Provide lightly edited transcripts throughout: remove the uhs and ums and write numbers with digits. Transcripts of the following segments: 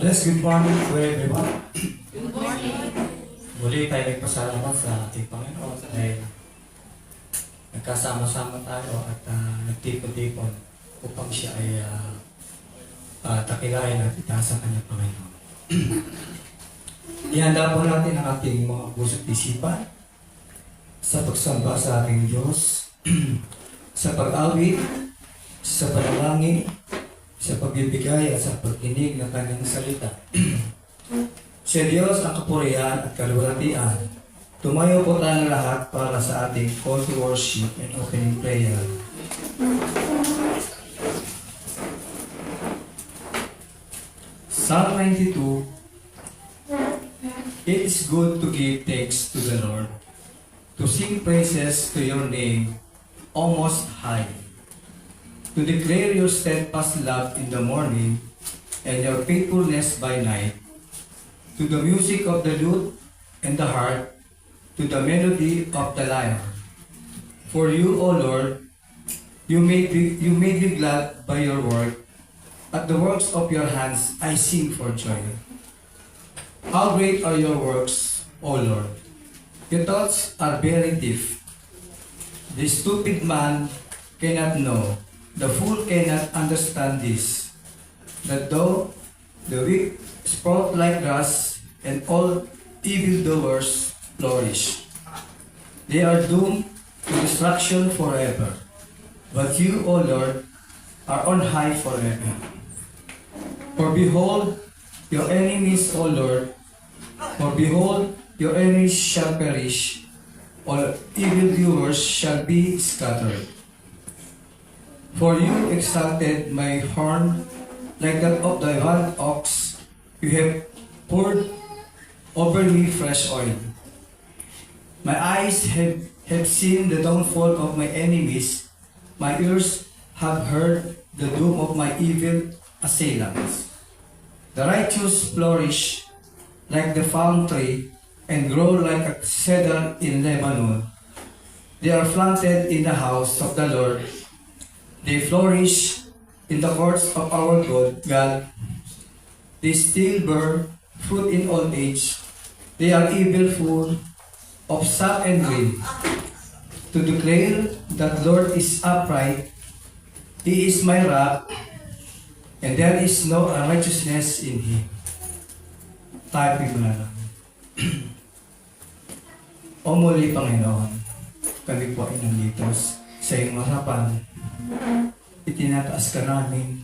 Bless, good morning to everyone. Good morning. Muli tayo nagpasalamat sa ating Panginoon dahil nagkasama-sama tayo at nagtipon-tipon upang siya ay takilain at itaas ang kanyang Panginoon. Ihanda po natin ang ating mga puso't isipan sa pagsamba sa ating Diyos, sa pag-awit, sa panalangin, sa pagbibigay at sa pagkinig ng kanyang salita. Sa Diyos ang kapurihan at kaluwalhatian. Tumayo po tayong lahat para sa ating call to worship and opening prayer. Psalm 92. It is good to give thanks to the Lord, to sing praises to your name, O Most High, to declare your steadfast love in the morning and your faithfulness by night, to the music of the lute and the harp, to the melody of the lyre. For you, O Lord, you made me glad by your work. At the works of your hands I sing for joy. How great are your works, O Lord! Your thoughts are very deep. The stupid man cannot know, the fool cannot understand this, that though the weak sprout like grass and all evildoers flourish, they are doomed to destruction forever. But you, O Lord, are on high forever. For behold, your enemies, O Lord, for behold, your enemies shall perish, all evildoers shall be scattered. For you exalted my horn like that of the wild ox. You have poured over me fresh oil. My eyes have seen the downfall of my enemies. My ears have heard the doom of my evil assailants. The righteous flourish like the palm tree and grow like a cedar in Lebanon. They are planted in the house of the Lord. They flourish in the courts of our God. They still bear fruit in old age. They are evil full of sap and green. To declare that Lord is upright, He is my rock, and there is no unrighteousness in Him. Tayo mo na lang. O muli, Panginoon, kami po ay nandito sa iyong harapan. Itinataas ka namin,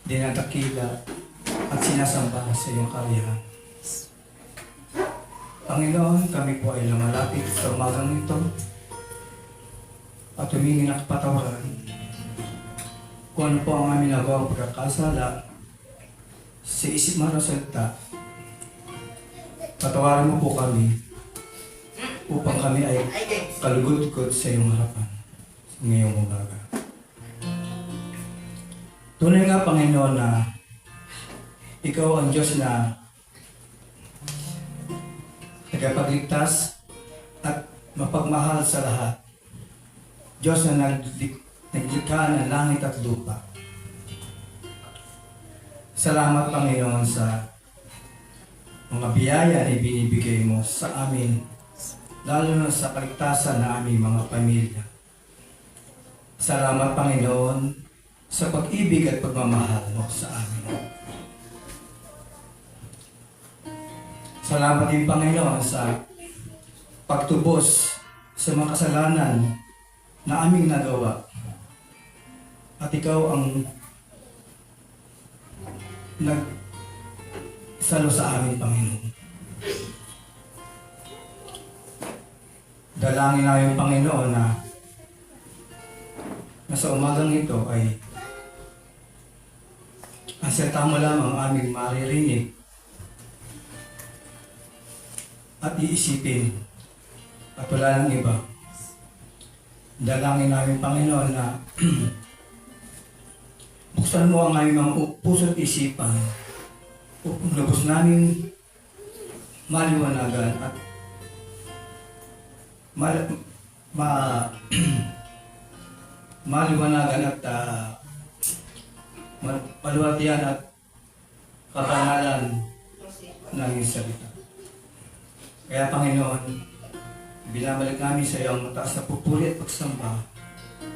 dinatakila, at sinasamba sa iyong kariyan. Panginoon, kami po ay lumalapit sa umagang ito at humingi ng kapatawaran kung ano po ang aming nagawang pagkakasala sa isip man o salita. Patawarin mo po kami upang kami ay kalugod-god sa iyong harapan ngayong umaga. Tunay nga, Panginoon, na Ikaw ang Diyos na tagapagligtas at mapagmahal sa lahat. Diyos na naglikha ng langit at lupa. Salamat, Panginoon, sa mga biyaya na ibinibigay mo sa amin, lalo na sa kaligtasan ng aming mga pamilya. Salamat, Panginoon, sa pag-ibig at pagmamahal mo sa amin. Salamat din, Panginoon, sa pagtubos sa mga kasalanan na aming nagawa. At ikaw ang nagsalo sa amin, Panginoon. Dalangin namin, Panginoon, na sa umagang ito ay aserta mo lamang ang aming maririnig at iisipin at wala ng iba. Dalangin namin, Panginoon, na buksan mo ang aming mga puso't isipan upang lubos namin maliwanagan at maliwanagan at maluwalhatian at kabanalan ng iyong salita. Kaya Panginoon, binabalik namin sa iyo ang mataas na pupuri at pagsamba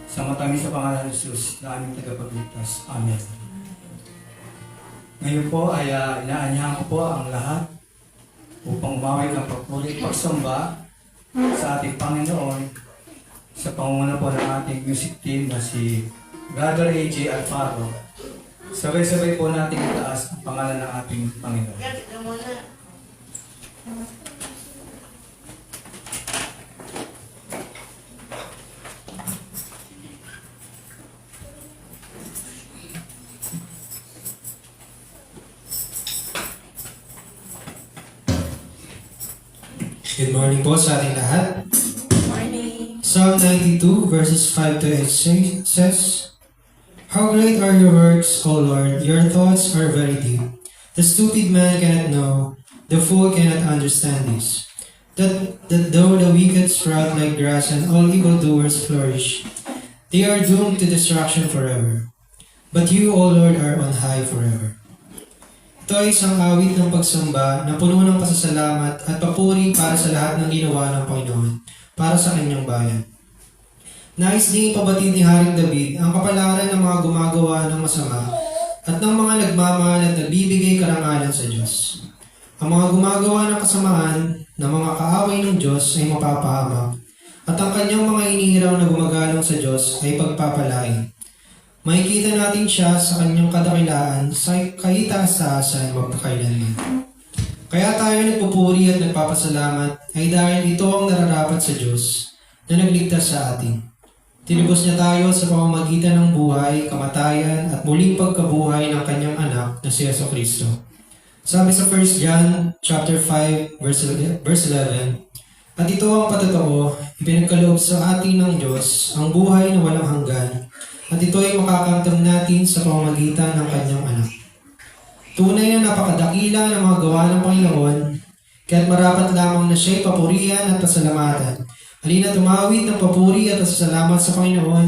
sa matamis sa pangalan ng Jesus na aming tagapagligtas. Amen. Ngayon po ay inaanyahan ko po ang lahat upang umaway ng pagpuri at pagsamba sa ating Panginoon sa pangunguna po ng ating music team na si Brother AJ Alfaro. Sabay-sabay po natin itaas ang pangalan ng ating Panginoon. Good morning po sa ating lahat. Morning. Psalm 92 verses 5 to 8 says, How great are your works, O Lord! Your thoughts are very deep. The stupid man cannot know, the fool cannot understand this. That though the wicked sprout like grass and all evildoers flourish, they are doomed to destruction forever. But you, O Lord, are on high forever. Ito ay isang awit ng pagsamba na puno ng pasasalamat at papuri para sa lahat ng ginawa ng Panginoon para sa kanyang bayan. Nais ding ipabatid ni Haring David ang kapalaran ng mga gumagawa ng masama at ng mga nagmamahal at nagbibigay karangalan sa Diyos. Ang mga gumagawa ng kasamaan na mga kaaway ng Diyos ay mapapahamak at ang kanyang mga inihiraw na gumagalang sa Diyos ay pagpapalain. Makikita natin siya sa kanyang kadakilaan sa kahit-taasan magpakailanman. Kaya tayo nagpupuri at nagpapasalamat ay dahil ito ang nararapat sa Diyos na nagligtas sa atin. Tinubos niya tayo sa pamamagitan ng buhay, kamatayan at muling pagkabuhay ng kanyang anak na si Jesucristo. Sabi sa 1 John chapter 5 verse 11, At ito ang patotoo, ipinagkaloob sa atin ng Diyos ang buhay na walang hanggan, at ito ay makakamtan natin sa pamamagitan ng kanyang anak. Tunay na napakadakila ng mga gawa ng Panginoon, kaya't marapat lamang na siya'y papurihan at pasalamatan. Halina tumawid ng papuri at pasasalamat sa Panginoon,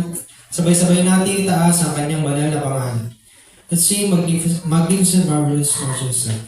sabay-sabay natin itaas ang kanyang banal na pangalan. Let's sing Magnificent, Marvelous, Marvelous Son.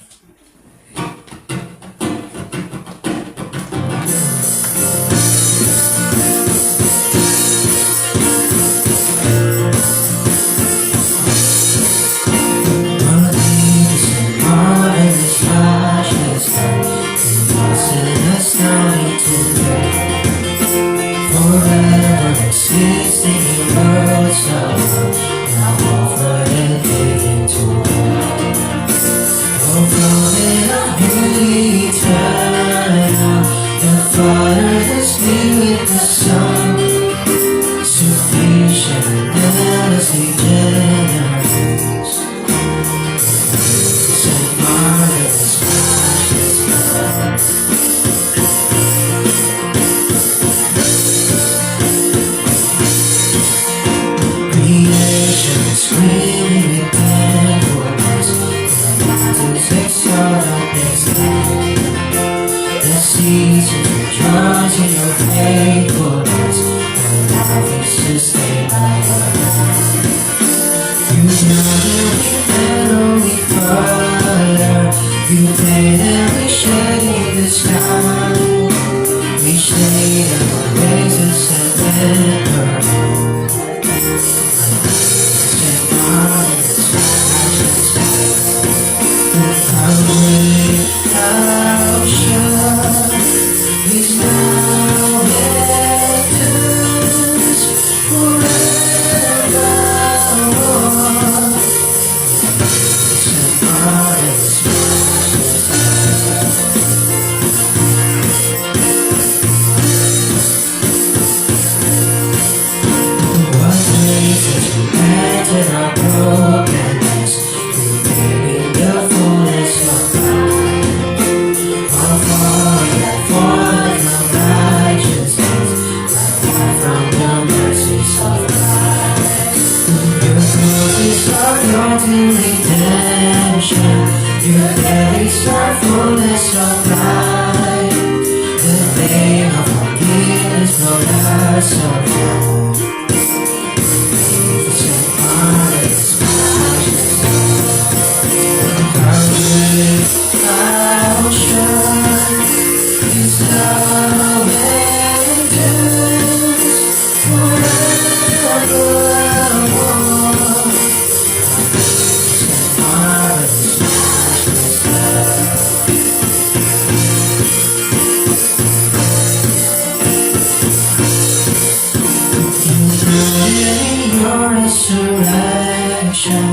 passion.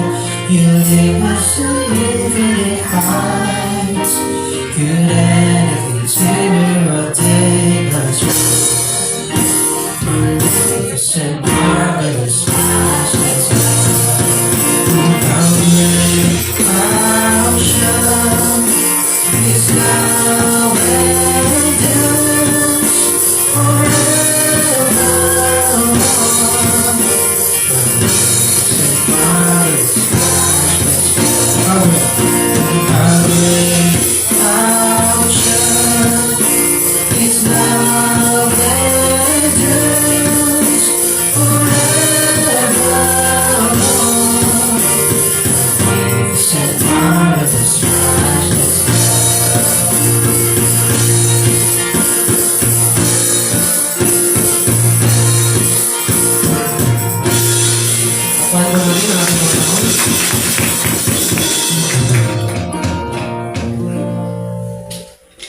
You lead us to infinite heights. Could anything save or take us from magnificent, marvelous, matchless love? How great, how sure is love endures forevermore.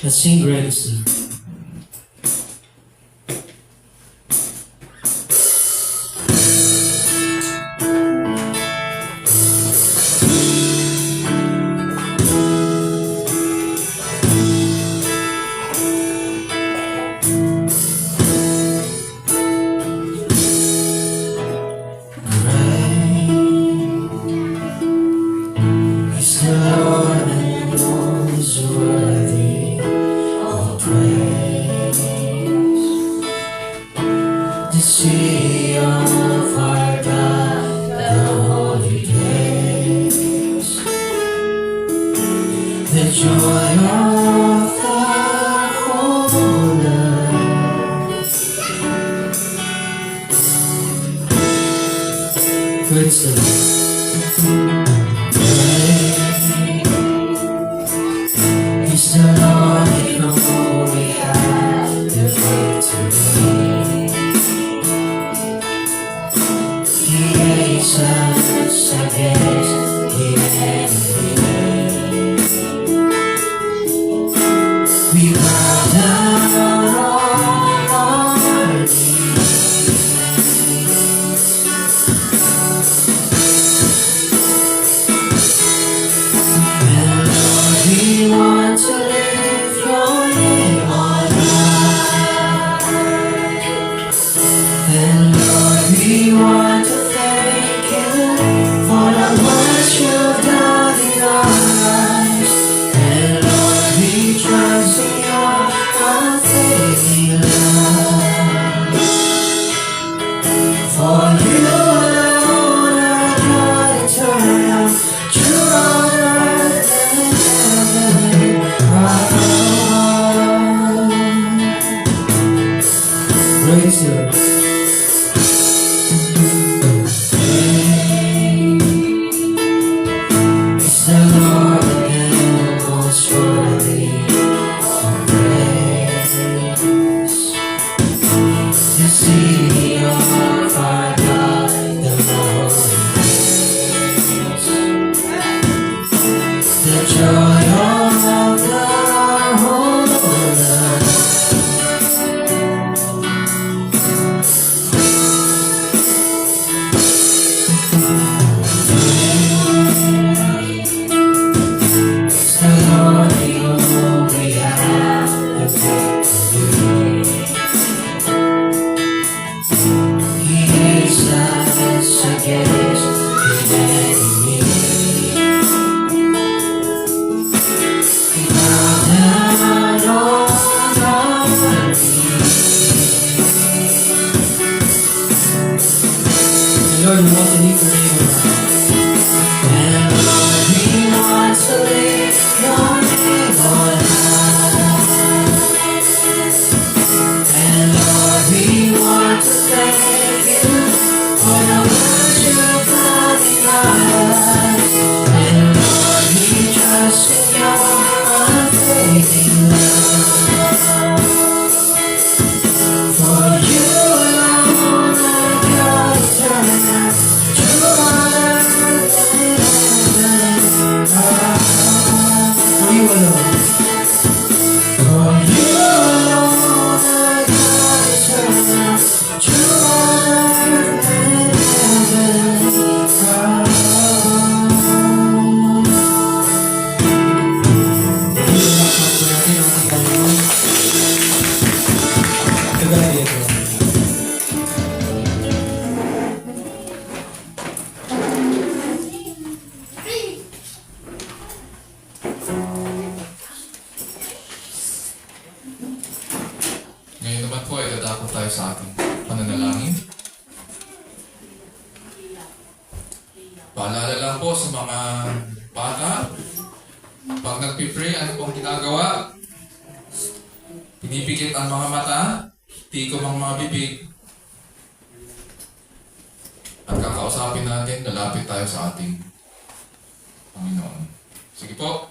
Let's sing graciously. Is the Lord and knows worthy of praise. The city of our God, the holy place, the joy of the whole earth. Praise the Lord. Is the Lord in whom we have the victory. He hates us against the enemy. We bow down on our knees. And Lord, we want to live your name on high. And Lord, we want to thank you for the much you've done in our lives. And Lord, we trust in your unfailing love. For you alone are God eternal, true on earth and heaven. Praise the Lord. Is the Lord and most worthy of praise. The city of our God, the holy place, the joy of the whole earth. The Lord in whom we have the victory. He hates us against the enemy. We bow down on our knees. Lord, we want to live your name on high. And Lord, we want to live your name on high. And Lord, we want to thank you for the much you've done in our lives. And Lord, we trust in your unfailing love. For you alone are God eternal, true on earth and heaven. For you alone. For you alone are God eternal, true on earth and heaven. God be the glory. Ngayon naman po ay dadako tayo sa ating pananalangin. Paalala lang po sa mga bata, pag nagpipray, ano pong ginagawa? Pinipikit ang mga mata, tikom ang mga bibig. At kakausapin natin, lalapit tayo sa ating Panginoon. Sige po,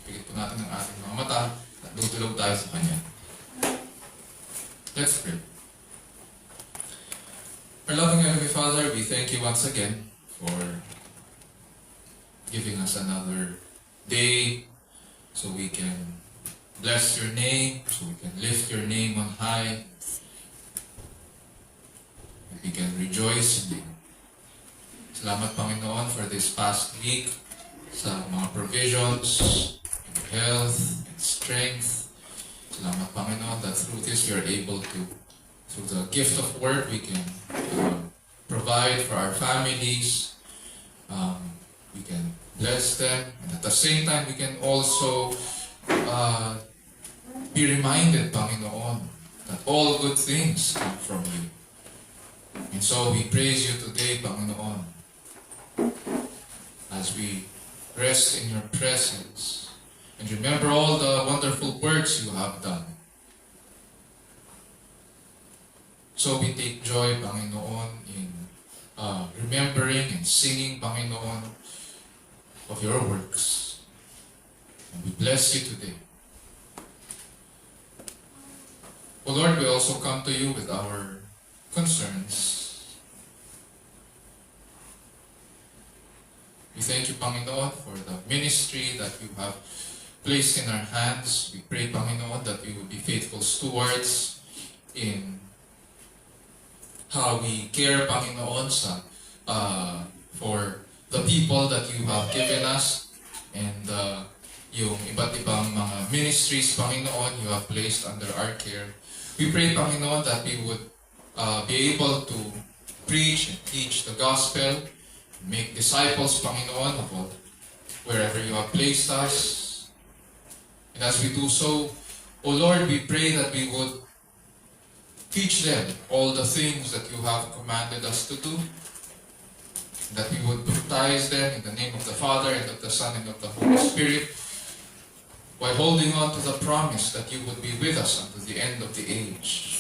pikit po natin ang ating mga mata at tutulog tayo sa Kanya. Let's pray. Our loving Heavenly Father, we thank you once again for giving us another day so we can bless your name, so we can lift your name on high, and we can rejoice in you. Salamat Panginoon for this past week sa mga provisions, and health, and strength. Salamat Panginoon that through this we are able to, through the gift of work, we can provide for our families. We can bless them, and at the same time we can also be reminded, Panginoon, that all good things come from you. And so we praise you today, Panginoon, as we rest in your presence and remember all the wonderful works you have done. So we take joy, Panginoon, in remembering and singing, Panginoon, of your works. And we bless you today. O Lord, we also come to you with our concerns. We thank you, Panginoon, for the ministry that you have placed in our hands. We pray, Panginoon, that we will be faithful stewards in how we care, Panginoon, for the people that you have given us and yung iba't ibang mga ministries, Panginoon, you have placed under our care. We pray, Panginoon, that we would be able to preach and teach the gospel, make disciples, Panginoon, of wherever you have placed us. And as we do so, O Lord, we pray that we would teach them all the things that you have commanded us to do, that we would baptize them in the name of the Father, and of the Son, and of the Holy Spirit, while holding on to the promise that you would be with us unto the end of the age.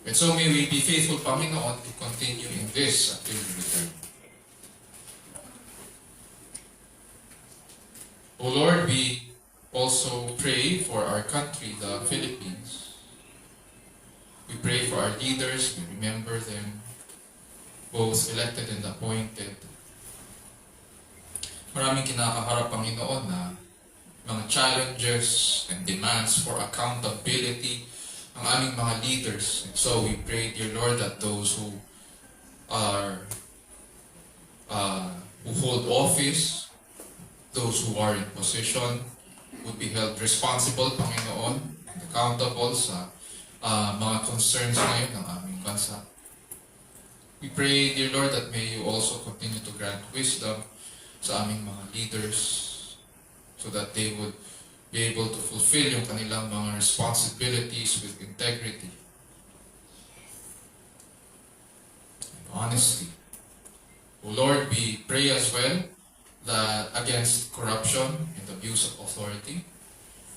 And so may we be faithful, Panginoon, to continue in this until you return. O Lord, we also pray for our country, the Philippines. We pray for our leaders, we remember them, both elected and appointed. Maraming kinakaharap, Panginoon, na mga challenges and demands for accountability ang aming mga leaders. And so we pray, dear Lord, that those who hold office, those who are in position, would be held responsible, Panginoon, and accountable sa mga concerns ngayon ng aming bansa. We pray, dear Lord, that may you also continue to grant wisdom sa aming mga leaders so that they would be able to fulfill yung kanilang mga responsibilities with integrity and honesty. O Lord, we pray as well that against corruption and abuse of authority.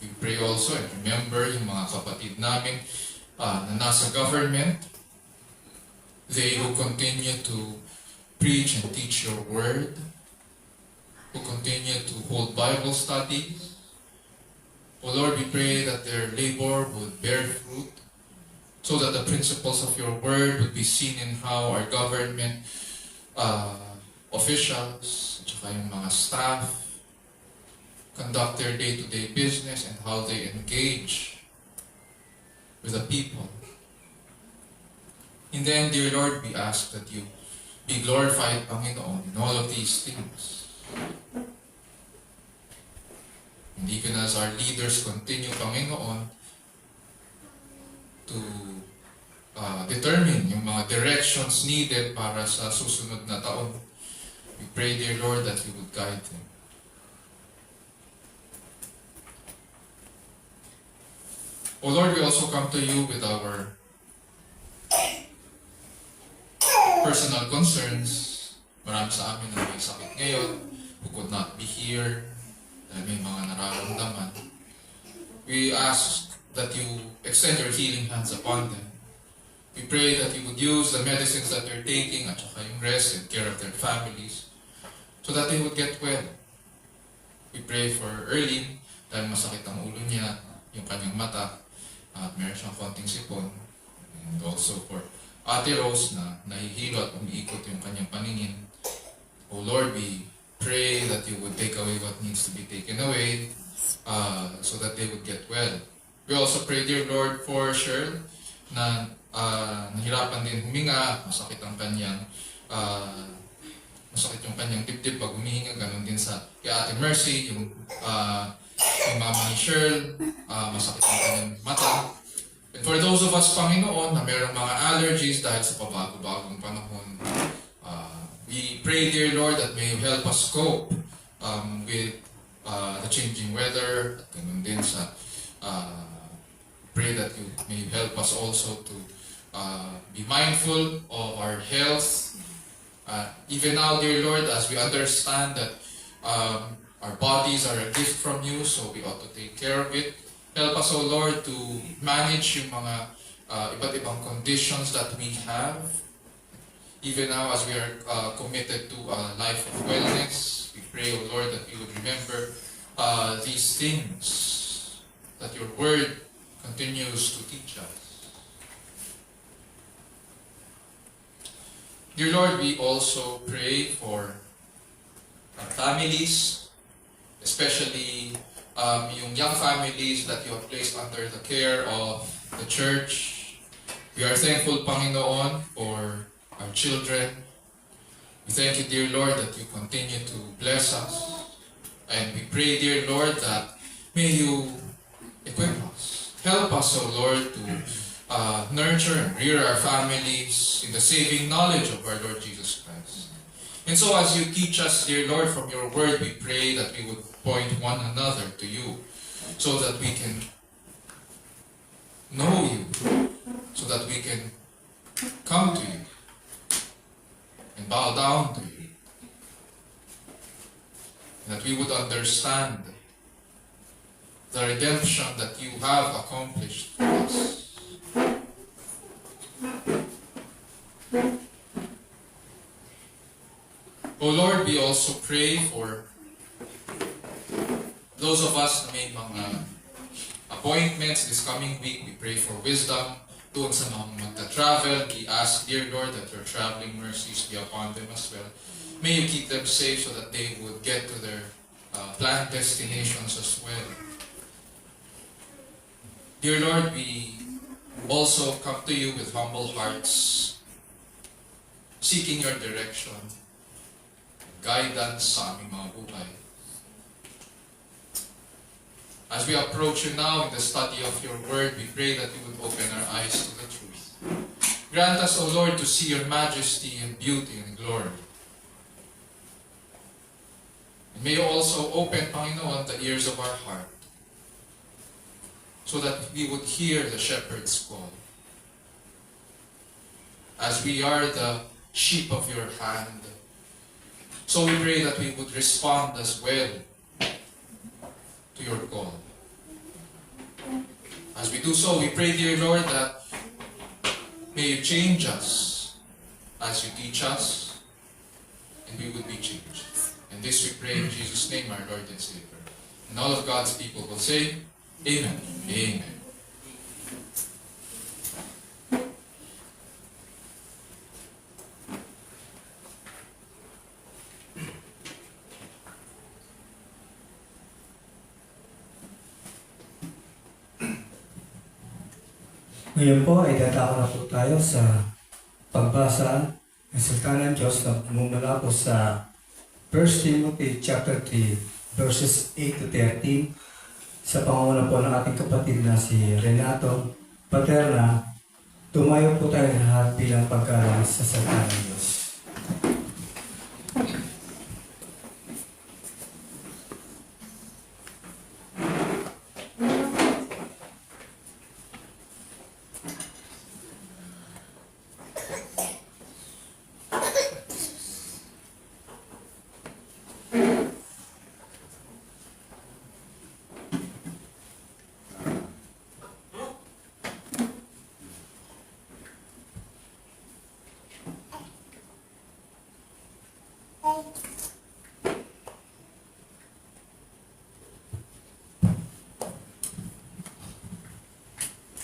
We pray also and remember yung mga kapatid namin na nasa government, they who continue to preach and teach your word, who continue to hold Bible studies. O Lord, we pray that their labor would bear fruit so that the principles of your word would be seen in how our government officials, at saka yung mga staff, conduct their day-to-day business and how they engage with the people. In the end, dear Lord, we ask that you be glorified, Panginoon, in all of these things. And even as our leaders continue, Panginoon, to determine yung mga directions needed para sa susunod na taon. We pray, dear Lord, that you would guide them. O Lord, we also come to you with our personal concerns. Marami sa amin na may sakit ngayon, who could not be here, dahil may mga nararamdaman. We ask that you extend your healing hands upon them. We pray that you would use the medicines that they're taking at saka yung rest and care of their families so that they would get well. We pray for Erlene dahil masakit ang ulo niya, yung kanyang mata, at meron siyang konting sipon. And also for Ate Rose na nahihilo at umiikot yung kanyang paningin. O Lord, we pray that you would take away what needs to be taken away so that they would get well. We also pray, dear Lord, for Cheryl na nahirapan din huminga, masakit ang kanyang masakit yung kanyang dibdib pag humihinga, ganun din sa kay Ate Mercy, yung mama ni Cheryl, masakit ang kanyang mata. And for those of us, Panginoon, na mayroong mga allergies dahil sa pabago-bagong panahon, we pray, dear Lord, that may you help us cope with the changing weather, at ganun din sa pray that you may help us also to be mindful of our health. Even now, dear Lord, as we understand that our bodies are a gift from you, so we ought to take care of it. Help us, O Lord, to manage yung mga iba't ibang conditions that we have. Even now, as we are committed to a life of wellness, we pray, O Lord, that we would remember these things, that your word continues to teach us. Dear Lord, we also pray for our families, especially yung young families that you have placed under the care of the church. We are thankful, Panginoon, for our children. We thank you, dear Lord, that you continue to bless us. And we pray, dear Lord, that may you equip us. Help us, O Lord, to nurture and rear our families in the saving knowledge of our Lord Jesus Christ. And so as you teach us, dear Lord, from your word, we pray that we would point one another to you so that we can know you, so that we can come to you and bow down to you. That we would understand the redemption that you have accomplished for us. O Lord, we also pray for those of us na may mga appointments this coming week. We pray for wisdom. Doon sa mga magta-travel, we ask, dear Lord, that your traveling mercies be upon them as well. May you keep them safe so that they would get to their planned destinations as well. Dear Lord, we also come to you with humble hearts, seeking your direction, guidance sa aming mga buhay. As we approach you now in the study of your word, we pray that you would open our eyes to the truth. Grant us, O Lord, to see your majesty and beauty and glory. And may you also open, Panginoon, the ears of our heart so that we would hear the shepherd's call. As we are the sheep of your hand, so we pray that we would respond as well to your call. As we do so, we pray, dear Lord, that may you change us as you teach us, and we would be changed. And this we pray in Jesus' name, our Lord and Savior. And all of God's people will say, Amen. Amen. Ngayon po ay dadako na po tayo sa pagbasa ng salita ng Diyos na mumula po sa 1 Timothy chapter 3 verses 8 to 13 sa pangunguna po ng ating kapatid na si Renato paterna, tumayo po tayo lahat bilang pagkalas sa salita ng Diyos.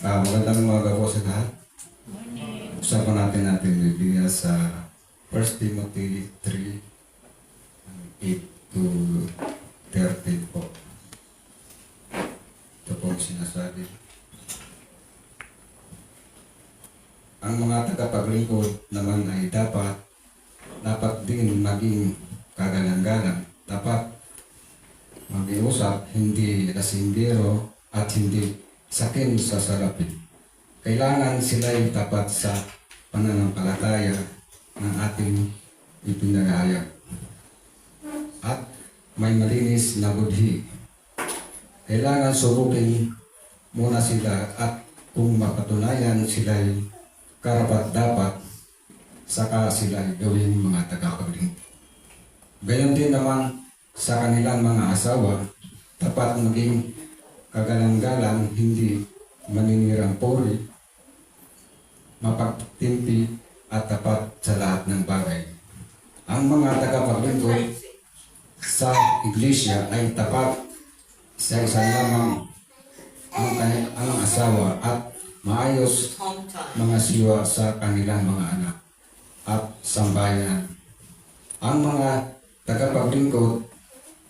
Magandang umaga po sa lahat. Usapan natin natin Biblia sa 1 Timothy 3, 8 to 13 po. Ito po ang sinasabi. Ang mga tagapaglingkod naman ay dapat din maging kagalang-galang. Dapat mag-iusap, hindi lasindero at hindi sakin sa sarapin. Kailangan sila ay tapat sa pananampalataya ng ating ipinagahayag. At may malinis na budhi. Kailangan surukin muna sila at kung mapatunayan sila ay karapat-dapat, saka sila ay gawing mga tagapaglingkod. Gayon din naman sa kanilang mga asawa, dapat maging kagalang-galang, hindi maninirang puri, mapagtimpi at tapat sa lahat ng bagay. Ang mga tagapaglingkod sa iglesia ay tapat sa isa lamang ang asawa at maayos mga siwa sa kanilang mga anak at sambayan. Ang mga tagapaglingkod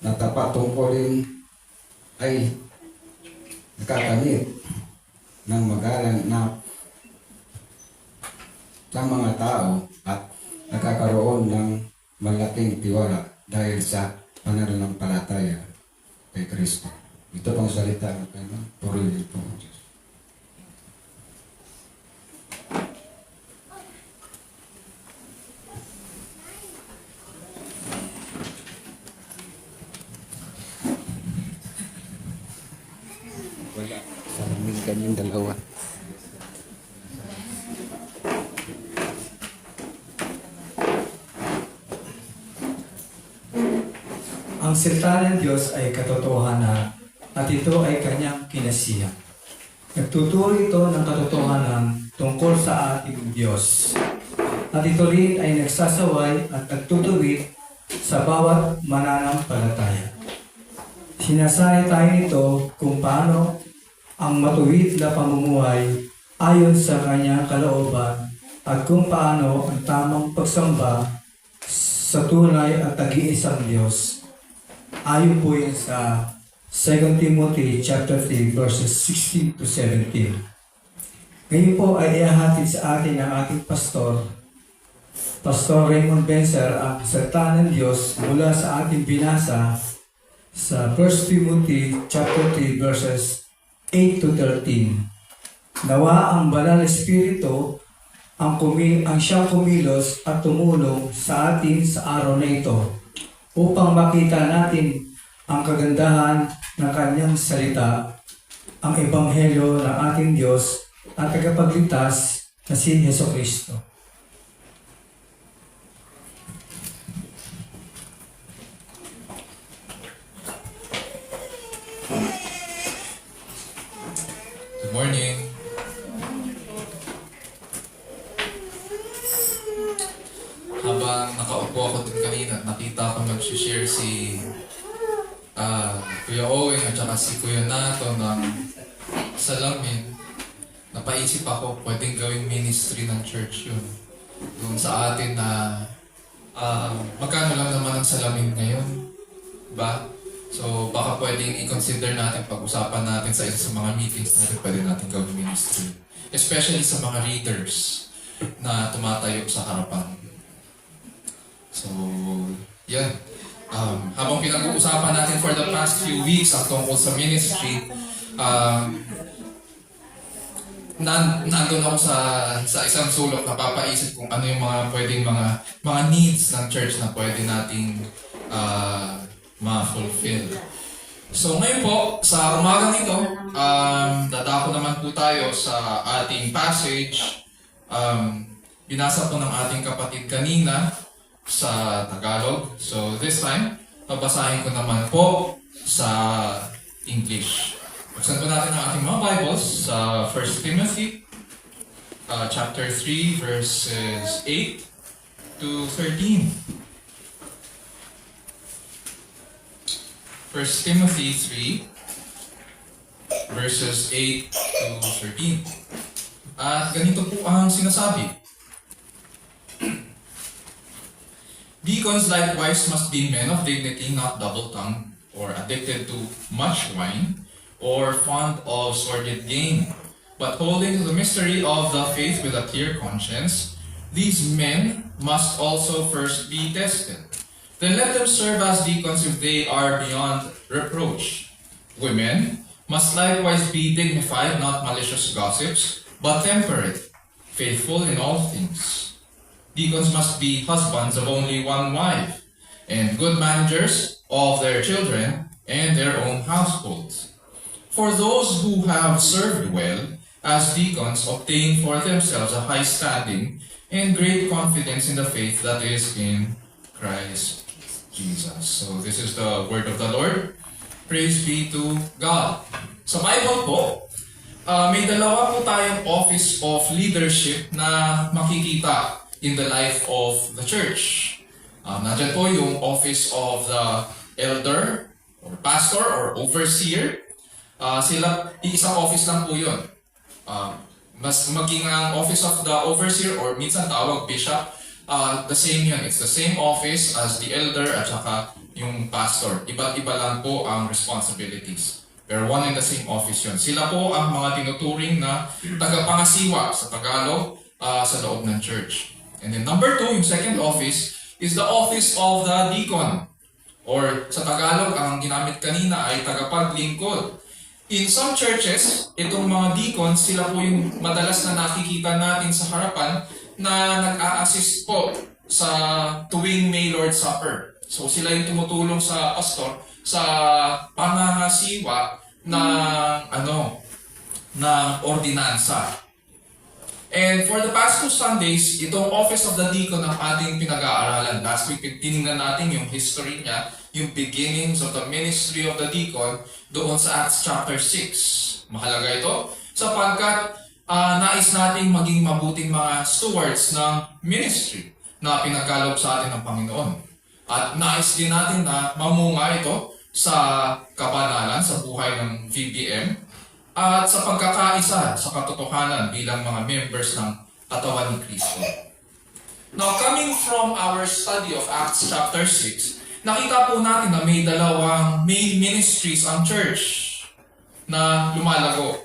na tapat tungkulin ay nakakamit ng magalang na sa mga tao at nakakaroon ng malaking tiwala dahil sa pananampalataya kay Kristo. Ito pang salita ng Panginoon. Purihin po ang Diyos. Wala. Salaming kanyang dalawa. Ang salita ng Diyos ay katotohanan at ito ay kanyang kinasiya. Nagtuturo ito ng katotohanan tungkol sa ating Diyos. At ito rin ay nagsasaway at nagtutuwid sa bawat mananampalataya. Sinasanay tayo nito kung paano ang matuwid na pamumuhay ayon sa kanyang kalooban at kung paano ang tamang pagsamba sa tunay at nag-iisang Diyos. Ayon po yan sa 2 Timothy chapter 3 verses 16 to 17. Ngayon po ay ihahatid sa atin ng ating pastor, Pastor Raymond Benzer, ang salita ng Diyos mula sa ating binasa sa 1 Timothy chapter 3 verses 8 to 13. Nawa ang banal na espiritu ang siyang kumilos at tumulong sa atin sa araw na ito upang makita natin ang kagandahan ng kanyang salita, ang ebanghelyo ng ating Diyos at tagapagligtas na si Jesucristo. Good morning. Habang nakaupo ako din kanina, nakita ko mag-share si Kuya Owen at saka si Kuya Nato ng salamin. Napaisip ako, pwedeng gawing ministry ng church yun. Doon sa atin na magkano lang naman ang salamin ngayon. Diba? So baka pwedeng i-consider natin, pag-usapan natin sa isa sa mga meetings natin, pwede natin gawing ministry. Especially sa mga readers na tumatayo sa harapan. So, yan. Habang pinag-uusapan natin for the past few weeks ang tungkol sa ministry, nandun ako sa isang sulok, napapaisip kung ano yung mga pwedeng mga needs ng church na pwede nating ma-fulfill. So ngayon po, sa umagang ito, dadako naman po tayo sa ating passage. Binasa po ng ating kapatid kanina sa Tagalog. So this time, babasahin ko naman po sa English. Buksan po natin ang ating mga Bibles sa 1 Timothy chapter 3 verses 8 to 13. 1 Timothy 3 verses 8 to 13. At ganito po ang sinasabi. Deacons likewise must be men of dignity, not double-tongued, or addicted to much wine, or fond of sordid gain, but holding to the mystery of the faith with a clear conscience. These men must also first be tested. Then let them serve as deacons if they are beyond reproach. Women must likewise be dignified, not malicious gossips, but temperate, faithful in all things. Deacons must be husbands of only one wife, and good managers of their children and their own households. For those who have served well as deacons obtain for themselves a high standing and great confidence in the faith that is in Christ Jesus. So this is the word of the Lord. Praise be to God. Sa Bible po, may dalawa po tayong office of leadership na makikita in the life of the church. Nandyan po yung office of the elder or pastor or overseer. Isang office lang po yun. Mas maging ang office of the overseer or minsan tawag bishop, the same yun. It's the same office as the elder at saka yung pastor. Iba't iba lang po ang responsibilities. Pero one and the same office yun. Sila po ang mga tinuturing na tagapangasiwa sa Tagalog sa loob ng church. And then number 2, yung second office, is the office of the deacon. Or sa Tagalog, ang ginamit kanina ay tagapaglingkod. In some churches, itong mga deacons, sila po yung madalas na nakikita natin sa harapan na nag-a-assist po sa tuwing May Lord Supper. So sila yung tumutulong sa pastor sa pangangasiwa ng ordinansa. And for the past 2 Sundays, itong office of the deacon ang ating pinag-aaralan. Last week, tinignan natin yung history niya, yung beginnings of the ministry of the deacon doon sa Acts chapter 6. Mahalaga ito sapagkat nais nating maging mabuting mga stewards ng ministry na pinagkaloob sa atin ng Panginoon. At nais din natin na mamunga ito sa kabanalan, sa buhay ng VBM, at sa pagkakaisa sa katotohanan bilang mga members ng katawan ni Kristo. Now, coming from our study of Acts chapter 6, nakita po natin na may dalawang main ministries ang church na lumalago.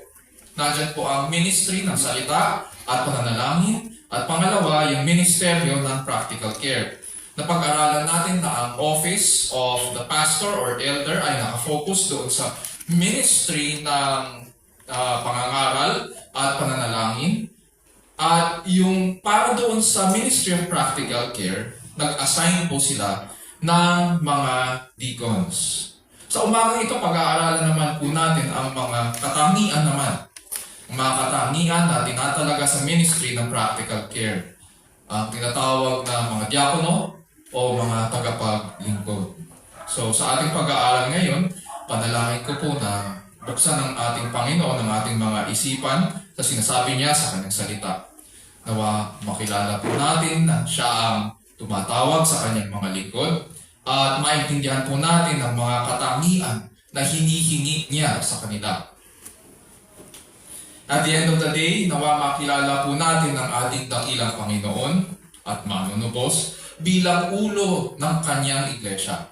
Nandiyan po ang ministry ng salita at pananalangin, at pangalawa, yung ministeryo ng practical care. Napag-aralan natin na ang office of the pastor or elder ay nakafocus doon sa ministry ng pangangaral at pananalangin. At yung para doon sa Ministry of Practical Care, nag-assign po sila ng mga deacons. Sa umagang ito, pag-aaralan naman po natin ang mga katangian naman. Mga katangian na tinatalaga sa ministry ng practical care. Ang tinatawag na mga diakono o mga tagapaglingkod. So sa ating pag-aaral ngayon, panalangin ko po na buksan ng ating Panginoon ang ating mga isipan sa sinasabi niya sa kanyang salita. Nawa makilala po natin na siya ang tumatawag sa kanyang mga lingkod at maintindihan po natin ang mga katangian na hinihingi niya sa kanila. At the end of the day, nawa makilala po natin ang ating dakilang Panginoon at manunubos bilang ulo ng kanyang iglesia,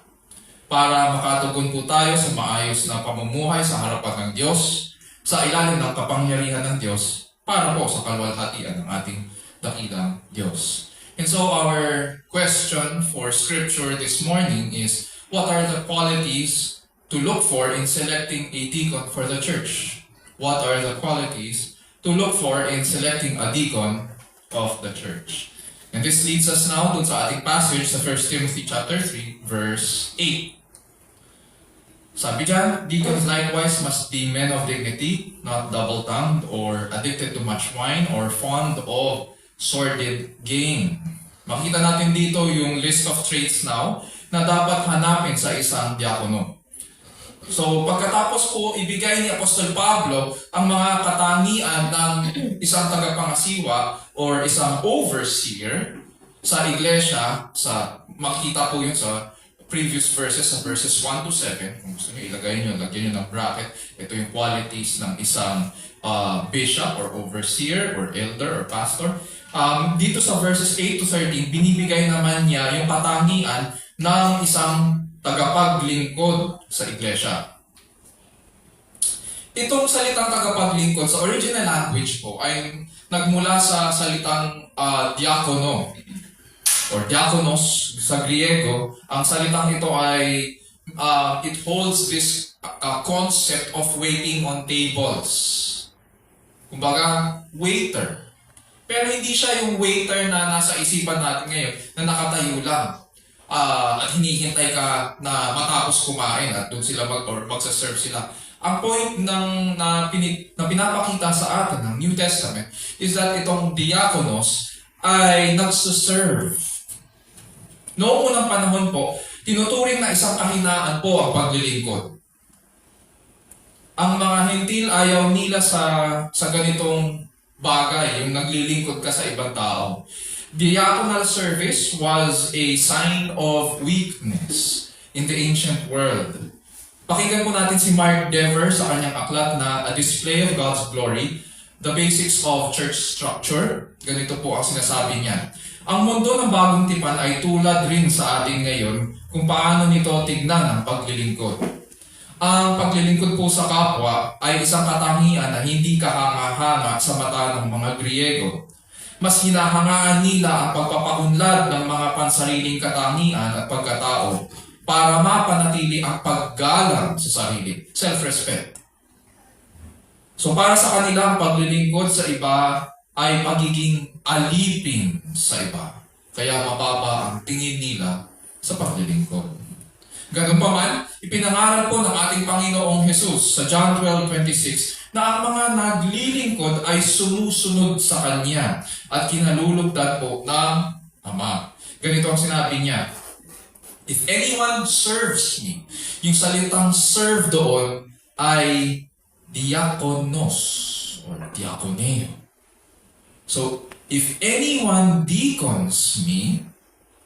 para makatugon po tayo sa maayos na pamumuhay sa harapan ng Diyos, sa ilalim ng kapangyarihan ng Diyos, para po sa kalwalhatian ng ating dakilang Diyos. And so our question for Scripture this morning is, what are the qualities to look for in selecting a deacon for the church? What are the qualities to look for in selecting a deacon of the church. And this leads us now dun sa ating passage sa 1 Timothy chapter 3, verse 8. Sabi dyan, deacons likewise must be men of dignity, not double-tongued or addicted to much wine or fond of sordid gain. Makita natin dito yung list of traits now na dapat hanapin sa isang diakono. So, pagkatapos po ibigay ni Apostol Pablo ang mga katangian ng isang tagapangasiwa or isang overseer sa iglesia, makikita po yun sa previous verses, sa verses 1 to 7. Kung gusto nyo ilagay nyo, lagyan nyo ng bracket. Ito yung qualities ng isang bishop or overseer or elder or pastor. Dito sa verses 8 to 13, binibigay naman niya yung katangian ng isang tagapaglingkod sa iglesia. Itong salitang tagapaglingkod sa original language po ay nagmula sa salitang diakono or diakonos sa Griego. Ang salitang ito ay it holds this concept of waiting on tables. Kumbaga, waiter. Pero hindi siya yung waiter na nasa isipan natin ngayon na nakatayo lang. At hinihintay ka na matapos kumain at doon sila magsaserve sila. Ang point na pinapakita sa atin ng New Testament is that itong diakonos ay nagsaserve. Noong unang panahon po, tinuturing na isang kahinaan po ang paglilingkod. Ang mga Hentil ayaw nila sa ganitong bagay, yung naglilingkod ka sa ibang tao. Diaconal service was a sign of weakness in the ancient world. Pakinggan po natin si Mark Dever sa kanyang aklat na A Display of God's Glory, The Basics of Church Structure. Ganito po ang sinasabi niya. Ang mundo ng bagong tipan ay tulad rin sa atin ngayon kung paano nito tignan ang paglilingkod. Ang paglilingkod po sa kapwa ay isang katangian na hindi kahanga-hanga sa mata ng mga Griego. Mas hinahangaan nila ang pagpapaunlad ng mga pansariling katangian at pagkatao para mapanatili ang paggalang sa sarili, self-respect. So para sa kanila, ang paglilingkod sa iba ay pagiging alipin sa iba. Kaya mababa ang tingin nila sa paglilingkod. Ganun pa man, ipinangaral po ng ating Panginoong Jesus sa John 12:26 na ang mga naglilingkod ay sumusunod sa Kanya at kinalulugdan po ng Ama. Ganito ang sinabi niya, if anyone serves me, yung salitang serve doon ay diakonos or diakoneo. So, if anyone deacons me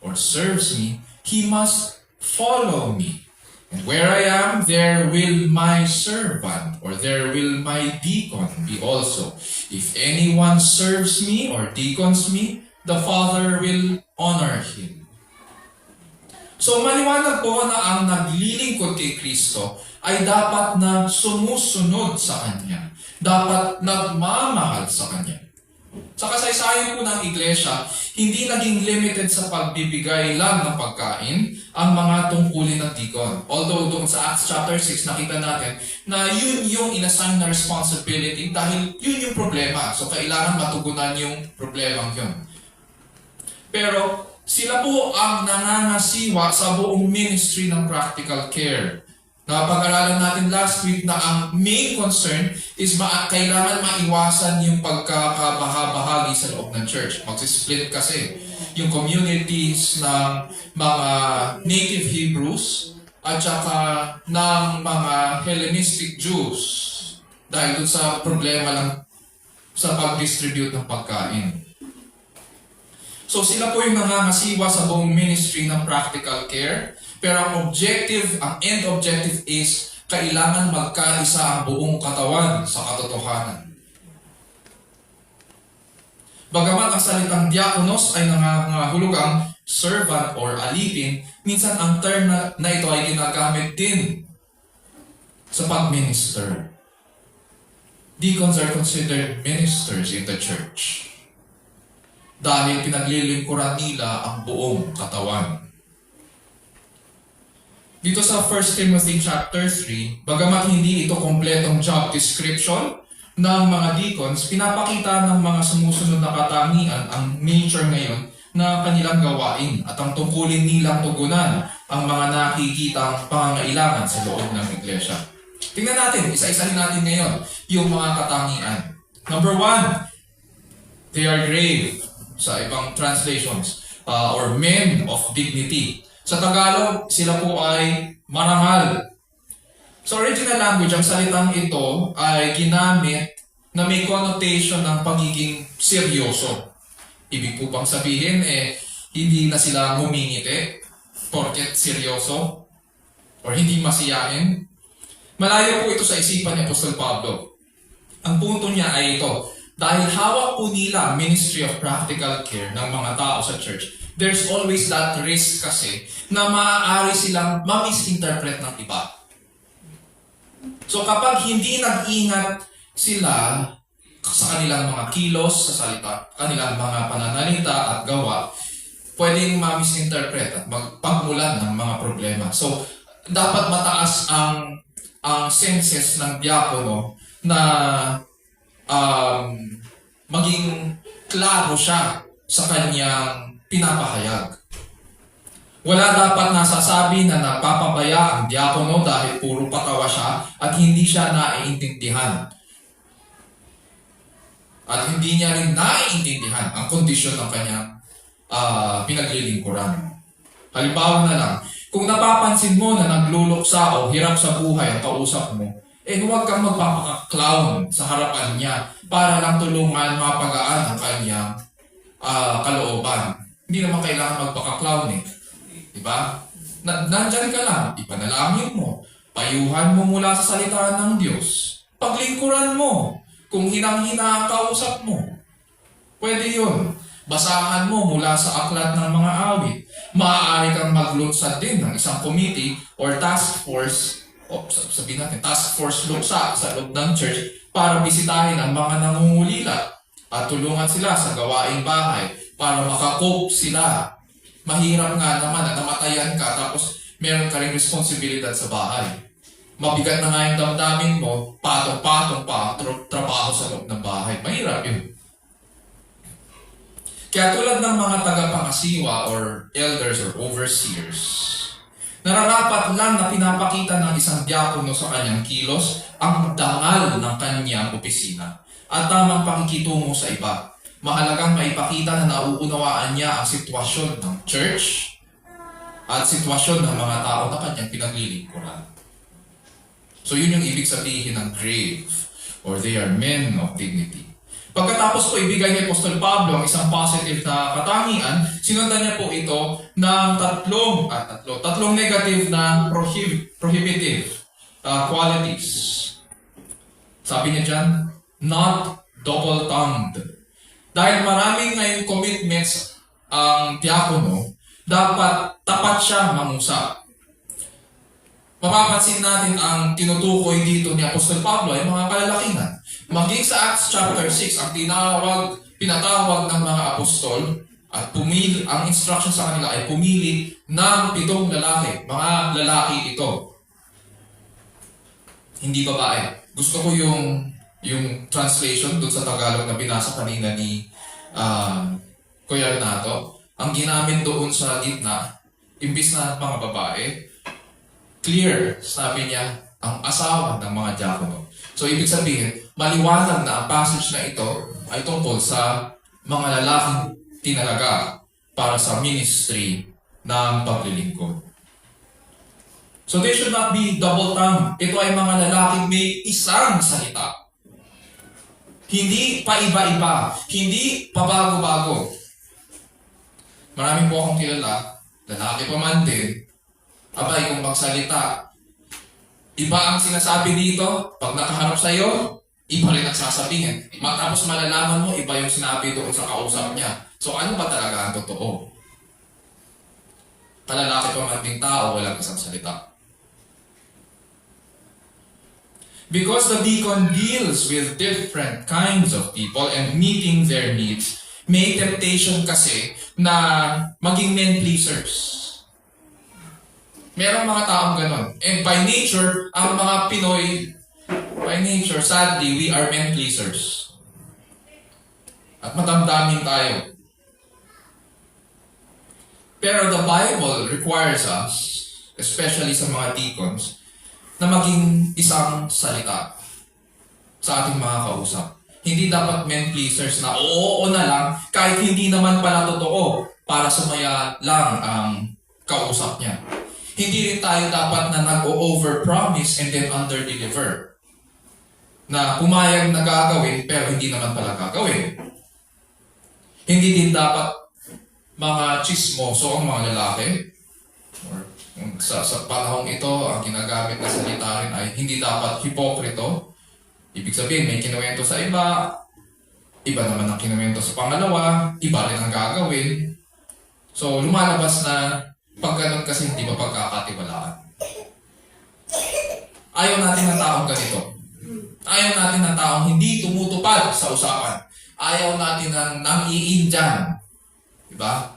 or serves me, he must follow me. And where I am, there will my servant or there will my deacon be also. If anyone serves me or deacons me, the Father will honor him. So maliwanag po na ang naglilingkod kay Kristo ay dapat na sumusunod sa Kanya. Dapat nagmamahal sa Kanya. Sa kasaysayan po ng iglesia, hindi naging limited sa pagbibigay lang ng pagkain ang mga tungkulin ng deacon. Although doon sa Acts chapter 6, nakita natin na yun yung inassign na responsibility dahil yun yung problema. So kailangan matugunan yung problemang yun. Pero sila po ang nangangasiwa sa buong ministry ng practical care. Napag-aralan natin last week na ang main concern is kailangan maiwasan yung pagkakabaha-bahagi sa loob ng church. Magsisplit kasi yung communities ng mga native Hebrews at saka ng mga Hellenistic Jews dahil dun sa problema lang sa pag-distribute ng pagkain. So sila po yung nangangasiwa sa buong ministry ng practical care. Pero ang end objective is kailangan magkaisa ang buong katawan sa katotohanan. Bagaman ang salitang diakonos ay nangangahulugang servant or alipin, minsan ang term na ito ay ginagamit din sa pag-minister. Deacons are considered ministers in the church dahil pinaglilingkuran nila ang buong katawan. Dito sa 1 Timothy chapter 3, bagamat hindi ito kompletong job description ng mga deacons, pinapakita ng mga sumusunod na katangian ang nature ngayon na kanilang gawain at ang tungkulin nilang tugunan ang mga nakikitang pangangailangan sa loob ng iglesia. Tingnan natin, isa-isahin natin ngayon yung mga katangian. Number 1, they are grave sa ibang translations, or men of dignity. Sa Tagalog, sila po ay marangal. Sa original language, ang salitang ito ay ginamit na may connotation ng pagiging seryoso. Ibig po bang sabihin, hindi na sila ngumingiti porket seryoso or hindi masiyain? Malayo po ito sa isipan ni Apostol Pablo. Ang punto niya ay ito, dahil hawak po nila ang ministry of practical care ng mga tao sa church, there's always that risk kasi na maaari silang ma-misinterpret ng iba. So kapag hindi nag-ingat sila sa kanilang mga kilos, sa salita, kanilang mga pananalita at gawa, pwedeng ma-misinterpret at magpagmulan ng mga problema. So dapat mataas ang senses ng diakono na maging klaro siya sa kanyang pinapahayag. Wala dapat nasasabi na napapabaya ang diakono dahil puro patawa siya at hindi siya naiintindihan. At hindi niya rin naiintindihan ang kondisyon ng kanyang pinaglilingkuran. Halimbawa na lang, kung napapansin mo na nagluluksa o hirap sa buhay ang kausap mo, huwag kang magpapaka-clown sa harapan niya para lang tulungan mapagaan ang kanyang kalooban. Hindi naman kailangan magpaka-clown Diba? Nandyan ka lang, ipanalangin mo, payuhan mo mula sa salita ng Diyos, paglingkuran mo, kung hinang-hina ang kausap mo. Pwede yun. Basahan mo mula sa aklat ng mga awit. Maaari kang maglunsad din ng isang committee or task force, sabihin natin, task force luksa sa loob ng church para bisitahin ang mga nangungulila at tulungan sila sa gawaing bahay para makakope sila. Mahirap nga naman na namatayan ka tapos meron ka rin responsibilidad sa bahay. Mabigat na nga yung damdamin mo, patong-patong pa, trabaho sa loob ng bahay. Mahirap yun. Kaya tulad ng mga tagapangasiwa or elders or overseers, nararapat lang na pinapakita ng isang diakono sa kanyang kilos ang dangal ng kanyang opisina at tamang pakikitungo sa iba. Mahalagang maipakita na nauunawaan niya ang sitwasyon ng church at sitwasyon ng mga tao na kanyang pinaglilingkuran. So yun yung ibig sabihin ng grave, or they are men of dignity. Pagkatapos po ibigay ni Apostol Pablo ang isang positive na katangian, sinundan niya po ito ng tatlong negative na prohibitive qualities. Sabi niya dyan, not double-tongued. Dahil maraming ngayong commitments ang diakono, dapat tapat siya mangusap. Mapapansin natin ang tinutukoy dito ni Apostol Pablo ay mga kalalakihan. Maging sa Acts chapter 6, ang pinatawag ng mga apostol at ang instruction sa kanila ay pumili ng 7 lalaki. Mga lalaki ito. Hindi babae. Gusto ko yung translation doon sa Tagalog na binasa kanina ni Kuya Renato. Ang ginamit doon sa gitna, imbis na mga babae, clear, sabi niya, ang asawa ng mga diakono. So, ibig sabihin, maliwanag na ang passage na ito ay tungkol sa mga lalaking tinalaga para sa ministry ng paglilingkod. So, they should not be double-tongued. Ito ay mga lalaking may isang salita. Hindi pa iba-iba. Hindi pabago-bago. Marami po akong kilala, lalaki pa man din, abay kung magsalita. Iba ang sinasabi dito, pag nakaharap sa'yo, iba rin ang sasabihin. Tapos malalaman mo, iba yung sinabi doon sa kausap niya. So ano ba talaga ang totoo? Kalalaki pa man ding tao, walang isang salita. Because the deacon deals with different kinds of people and meeting their needs, may temptation kasi na maging men pleasers. Merong mga taong ganon. And by nature, ang mga Pinoy, By nature, sadly, we are men pleasers. At madamdamin tayo. Pero the Bible requires us, especially sa mga deacons, na maging isang salita sa ating mga kausap. Hindi dapat men pleasers na oo na lang kahit hindi naman pala totoo para sumaya lang ang kausap niya. Hindi rin tayo dapat na nag-over-promise and then under-deliver. Na pumayag na gagawin pero hindi naman pala gagawin. Hindi din dapat mga chismoso ang mga lalaki. Or, sa panahong ito, ang ginagamit na salita rin ay hindi dapat hipokrito. Ibig sabihin, may kinuwento sa iba naman ang kinuwento sa pangalawa, iba rin ang gagawin. So, lumalabas na pag ganun kasi hindi mapagkakatiwalaan. Ayaw natin ng taong ganito. Ayaw natin ng taong hindi tumutupad sa usapan. Ayaw natin ng nang-iindiyan. Diba?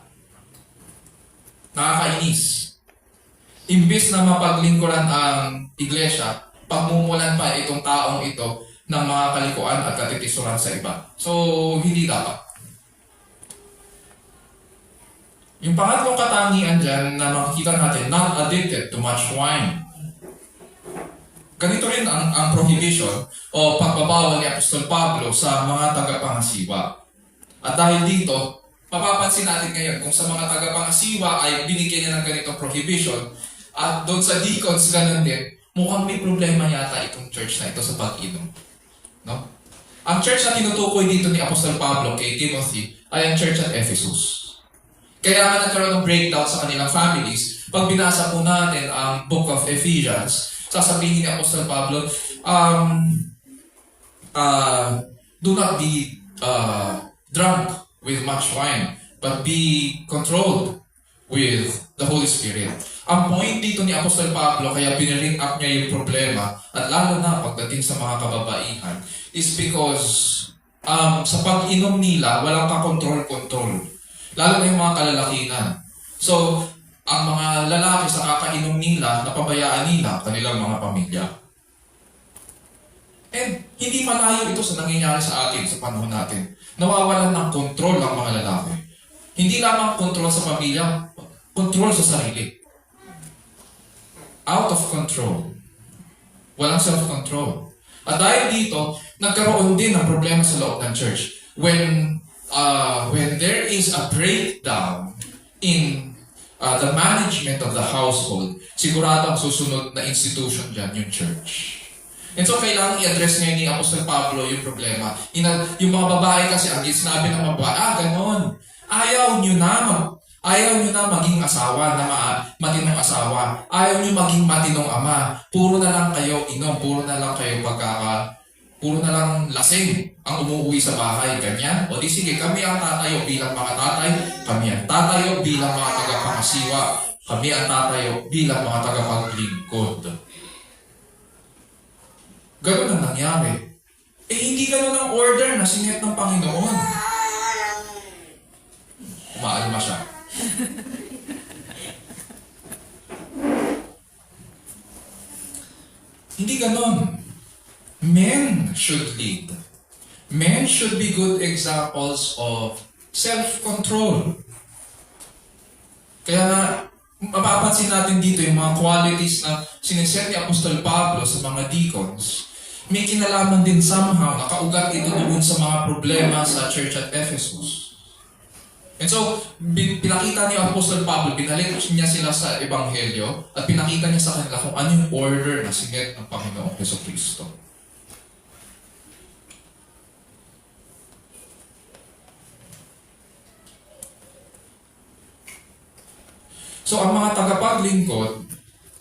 Nakakainis. Imbis na mapaglingkuran ang iglesia, pagmumulan pa itong taong ito ng mga kalikuan at katitisuran sa iba. So, hindi dapat. Yung pangatlong katangian dyan na makikita natin, not addicted to much wine. Ganito rin ang prohibition o pagbabawal ni Apostol Pablo sa mga tagapangasiwa. At dahil dito, mapapansin natin ngayon kung sa mga tagapangasiwa ay binigyan niya ng ganitong prohibition at doon sa deacons ganun din, mukhang may problema yata itong church na ito sa pag-inom. No? Ang church na tinutukoy dito ni Apostol Pablo kay Timothy ay ang church at Ephesus. Kaya nga nagkaroon ng breakdown sa kanilang families. Pag binasa po natin ang Book of Ephesians, sasabihin ni Apostol Pablo, do not be drunk with much wine, but be controlled with the Holy Spirit. Ang point dito ni Apostol Pablo, kaya piniring up niya yung problema, at lalo na pagdating sa mga kababaihan, is because sa pag-inom nila, walang kakontrol-kontrol. Lalo na yung mga kalalakinan. So, ang mga lalaki sa kakainom nila, napabayaan nila kanilang mga pamilya. And hindi malayo ito sa nangyayari sa atin sa panahon natin. Nawawalan ng kontrol ang mga lalaki. Hindi lamang kontrol sa pamilya, kontrol sa sarili. Out of control. Walang self-control. At dahil dito, nagkaroon din ng problema sa loob ng church. When there is a breakdown in the management of the household, sigurado ang susunod na institution dyan, yung church. And so, kailangan i-address ngayon ni Apostol Pablo yung problema. Yung mga babae kasi, ang sinabi ng mga babae, ganon. Ayaw nyo na maging asawa na matinong asawa. Ayaw nyo maging matinong ama. Puro na lang kayo inom, puro na lang lasing ang umuwi sa bahay. Ganyan. O di sige, kami ang tatayo bilang mga tatay. Kami ang tatayo bilang mga tagapangasiwa. Kami ang tatayo bilang mga tagapaglingkod. Ganun ang nangyari. Hindi ganun ang order na sinet ng Panginoon. Umaalma siya. Hindi ganun. Men should lead. Men should be good examples of self-control. Kaya mapapansin natin dito yung mga qualities na siniset ni Apostol Pablo sa mga deacons. May kinalaman din somehow, nakaugat ito doon sa mga problema sa church at Ephesus. And so, pinakita ni Apostol Pablo, binalik niya sila sa Ebanghelyo at pinakita niya sa kanila kung ano yung order na sinet ng Panginoong Jesucristo. So, ang mga tagapaglingkod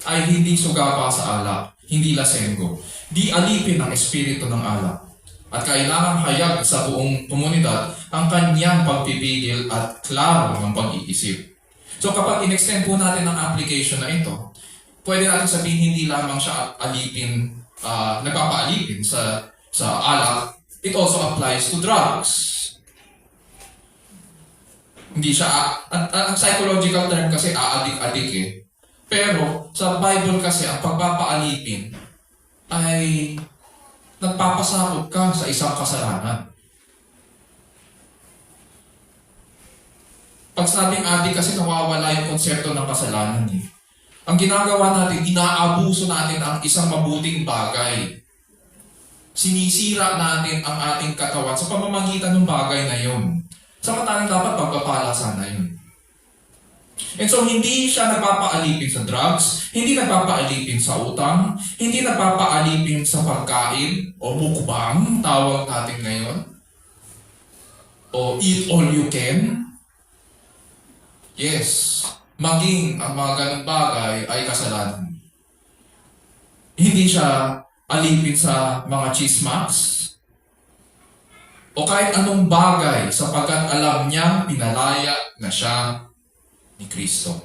ay hindi sugapa sa alak, hindi lasenggo. Di alipin ang espiritu ng alak. At kailangang hayag sa buong komunidad ang kanyang pagpipigil at klaro ng pag-iisip. So, kapag in-extend po natin ang application na ito, pwede natin sabihin hindi lamang siya nagpapaalipin sa alak, it also applies to drugs. Hindi siya, ang psychological term kasi aadik-adik eh. Pero sa Bible kasi ang pagpapaalipin ay nagpapasakot ka sa isang kasalanan. Pag sabing adik kasi nawawala yung konsepto ng kasalanan eh. Ang ginagawa natin, inaabuso natin ang isang mabuting bagay. Sinisira natin ang ating katawan sa pamamagitan ng bagay na yun. Samantalang dapat pagpapala sana yun. And so, hindi siya nagpapaalipin sa drugs, hindi nagpapaalipin sa utang, hindi nagpapaalipin sa pagkain, o mukbang, tawag natin ngayon, o eat all you can. Yes, maging ang mga ganong bagay ay kasalanan. Hindi siya alipin sa mga chismaks, o kahit anong bagay sapagkat alam niyang pinalaya na siya ni Kristo.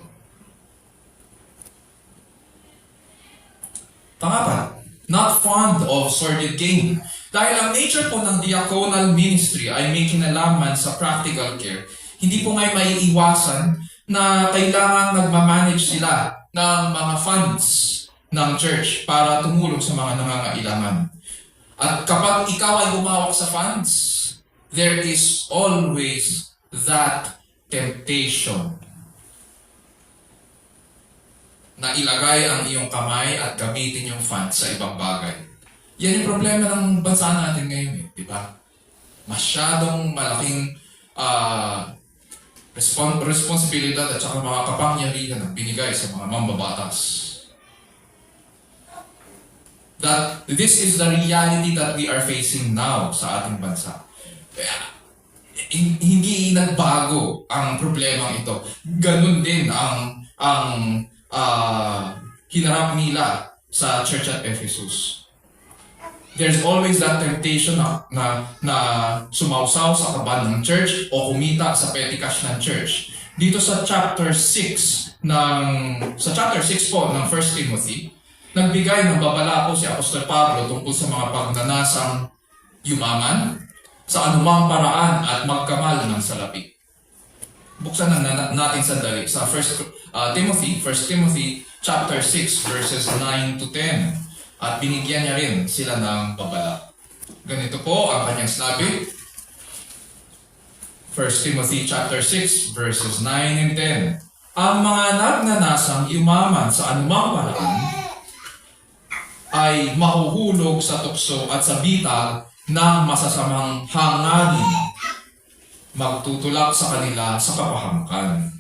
Pangapat, not fond of sordid gain. Dahil ang nature po ng diaconal ministry ay may kinalaman sa practical care, hindi po ngay maiiwasan na kailangan nagmamanage sila ng mga funds ng church para tumulong sa mga nangangailangan. At kapag ikaw ay humawak sa funds, there is always that temptation na ilagay ang iyong kamay at gamitin yung funds sa ibang bagay. Yan yung problema ng bansa natin ngayon, di ba? Masyadong malaking responsibilidad at saka mga kapangyarihan ang binigay sa mga mambabatas. That this is the reality that we are facing now sa ating bansa. Hindi nagbago ang problemang ito. Ganun din ang hinarap nila sa church at Ephesus. There's always that temptation na sumausaw sa kaban ng church o kumita sa petty cash ng church. Dito sa chapter 6 po ng 1 Timothy, nagbigay ng babala po si Apostol Pablo tungkol sa mga pagnanasang yumaman sa anumang paraan at magkamal ng salapi. Buksan natin sandali sa 1 Timothy chapter 6 verses 9 to 10. At binigyan niya rin sila ng babala. Ganito po ang kanyang sinabi. 1 Timothy chapter 6 verses 9 and 10. Ang mga nagnanasang yumaman sa anumang paraan ay mahuhulog sa tukso at sa bitag ng masasamang hanganin, magtutulak sa kanila sa kapahamakan.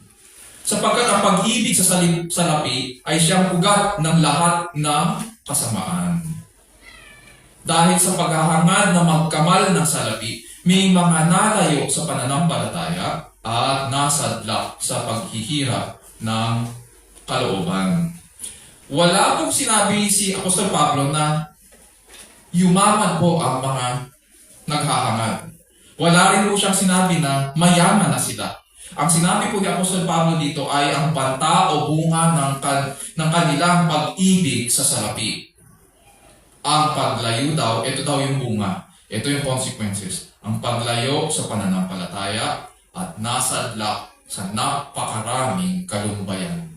Sapagkat ang pag-ibig sa salapi ay siyang ugat ng lahat ng kasamaan. Dahil sa paghahangad na magkamal ng salapi, may mga nalayo sa pananampalataya at nasadlak sa paghihirap ng kalooban. Wala pong sinabi si Apostol Pablo na yumaman po ang mga naghahangad. Wala rin po siyang sinabi na mayaman na sila. Ang sinabi po ni Apostol Pablo dito ay ang banta o bunga ng kanilang pag-ibig sa salapi. Ang paglayo daw, ito daw yung bunga. Ito yung consequences. Ang paglayo sa pananampalataya at nasadlak sa napakaraming kalumbayan.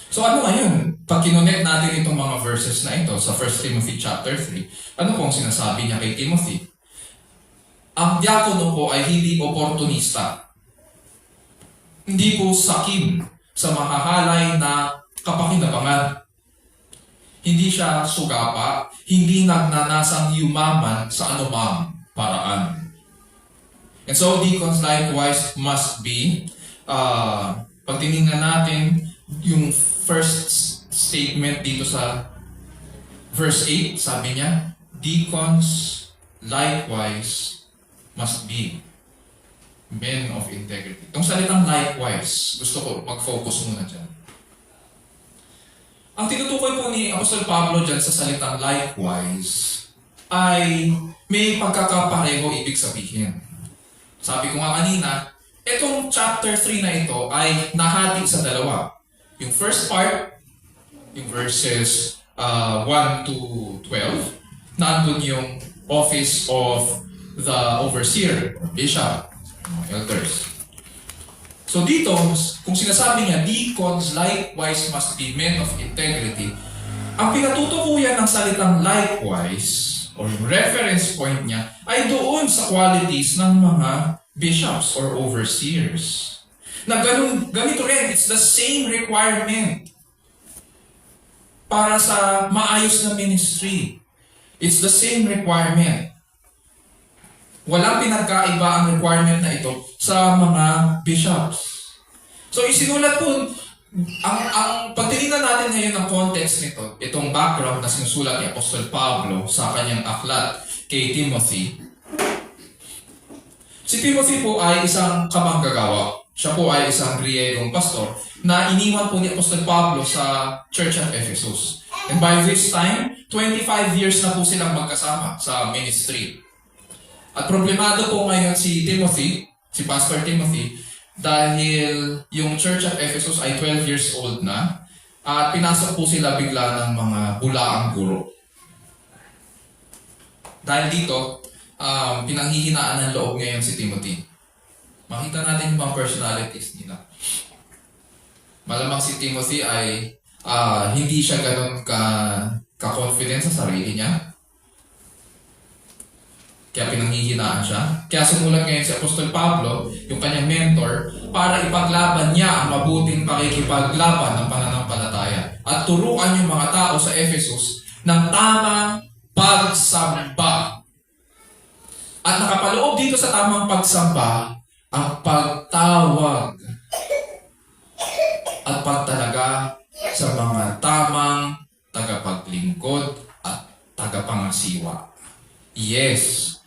So ano ngayon? Pag kinonect natin itong mga verses na ito sa 1 Timothy chapter 3, ano pong sinasabi niya kay Timothy? Ang diakono po ay hindi oportunista. Hindi po sakim sa mahahalay na kapakinabangan. Hindi siya sugapa, hindi nagnanasang yumaman sa anumang paraan. And so deacons likewise must be, pag tinignan natin yung first statement dito sa verse 8, sabi niya, deacons likewise must be men of integrity. Itong salitang likewise, gusto ko mag-focus muna dyan. Ang tinutukoy po ni Apostol Pablo dyan sa salitang likewise ay may pagkakapareho ibig sabihin. Sabi ko nga kanina, itong chapter 3 na ito ay nahati sa dalawa. Yung first part, yung verses 1 to 12, nandun yung office of the overseer, or bishop, elders. So dito, kung sinasabi niya, deacons likewise must be men of integrity, Ang pinatutukuyan ng salitang likewise, or yung reference point niya, ay doon sa qualities ng mga bishops or overseers. Na ganito rin, it's the same requirement para sa maayos na ministry. It's the same requirement. Walang pinagkaiba ang requirement na ito sa mga bishops. So isinulat po, ang pagtingnan natin ngayon ng context nito, itong background na sinusulat ni Apostol Pablo sa kanyang aklat kay Timothy. Si Timothy po ay isang kamanggagawa. Siya po ay isang Griegong pastor na iniwan po ni Apostol Pablo sa Church at Ephesus. And by this time, 25 years na po silang magkasama sa ministry. At problemado po ngayon si Timothy, si Pastor Timothy, dahil yung Church at Ephesus ay 12 years old na at pinasok po sila bigla ng mga bulaang guro. Dahil dito, pinanghihinaan ng loob ngayon si Timothy. Makita natin yung mga personalities nila. Malamang si Timothy ay hindi siya ganun ka-confident sa sarili niya. Kaya pinanghihinaan siya. Kaya sumulat ngayon si Apostol Pablo, yung kanyang mentor, para ipaglaban niya ang mabuting pakikipaglaban ng pananampalataya at turuan yung mga tao sa Ephesus ng tamang pagsamba. At nakapaloob dito sa tamang pagsamba ang pagtawag at pagtalaga sa mga tamang tagapaglingkod at tagapangasiwa. Yes,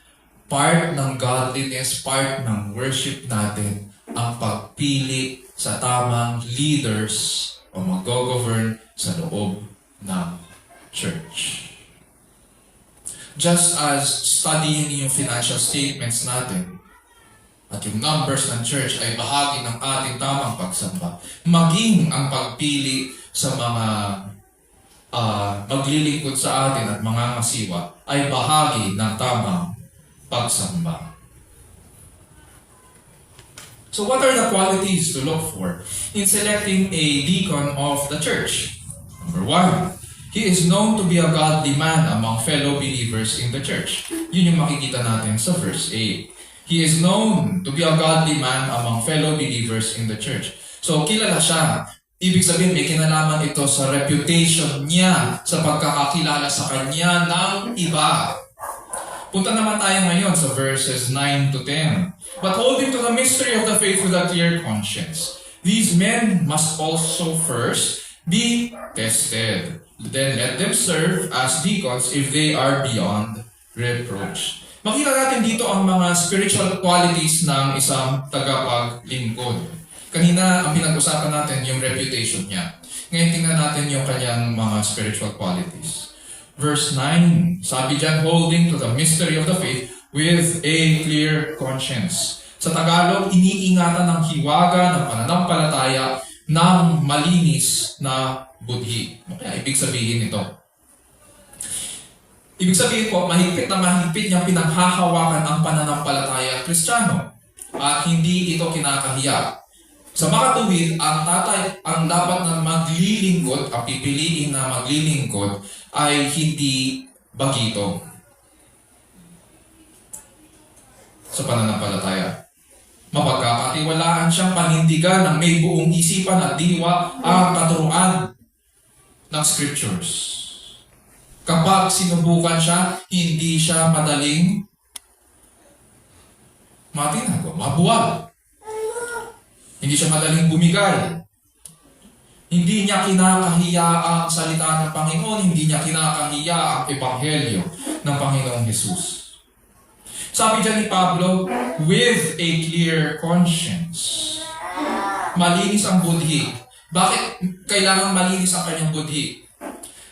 part ng godliness, part ng worship natin ang pagpili sa tamang leaders o mag-govern sa loob ng church. Just as studying yung financial statements natin at yung numbers ng church ay bahagi ng ating tamang pagsamba, maging ang pagpili sa mga maglilingkod sa atin at mga masiwa ay bahagi ng tamang pagsamba. So what are the qualities to look for in selecting a deacon of the church? Number 1, he is known to be a godly man among fellow believers in the church. Yun yung makikita natin sa verse 8. He is known to be a godly man among fellow believers in the church. So kilala siya. Ibig sabihin, may kinalaman ito sa reputation niya, sa pagkakakilala sa kanya ng iba. Punta naman tayo ngayon sa verses 9 to 10. But holding to the mystery of the faith with a clear conscience, these men must also first be tested. Then let them serve as deacons if they are beyond reproach. Makita natin dito ang mga spiritual qualities ng isang tagapaglingkod. Kanina, ang pinag-usapan natin yung reputation niya. Ngayon, tingnan natin yung kanyang mga spiritual qualities. Verse 9, sabi dyan, holding to the mystery of the faith with a clear conscience. Sa Tagalog, iniingatan ng hiwaga ng pananampalataya ng malinis na budhi. Kaya ibig sabihin ito. Ibig sabihin po, mahigpit na mahigpit niyang pinaghahawakan ang pananampalataya at Kristiyano. At hindi ito kinakahiya. Sa makatuwid, ang dapat na maglilingkod, ang pipiliin na maglilingkod, ay hindi bagito sa pananampalataya. Mapagkakatiwalaan siyang panindigan ng may buong isipan at diwa ang katuruan ng Scriptures. Kapag sinubukan siya, hindi siya madaling matinago, mabuwal. Hindi siya madaling bumigay. Hindi niya kinakahiya ang salita ng Panginoon, hindi niya kinakahiya ang ebanghelyo ng Panginoong Jesus. Sabi dyan ni Pablo, with a clear conscience. Malinis ang budhi. Bakit kailangan malinis ang kanyang budhi?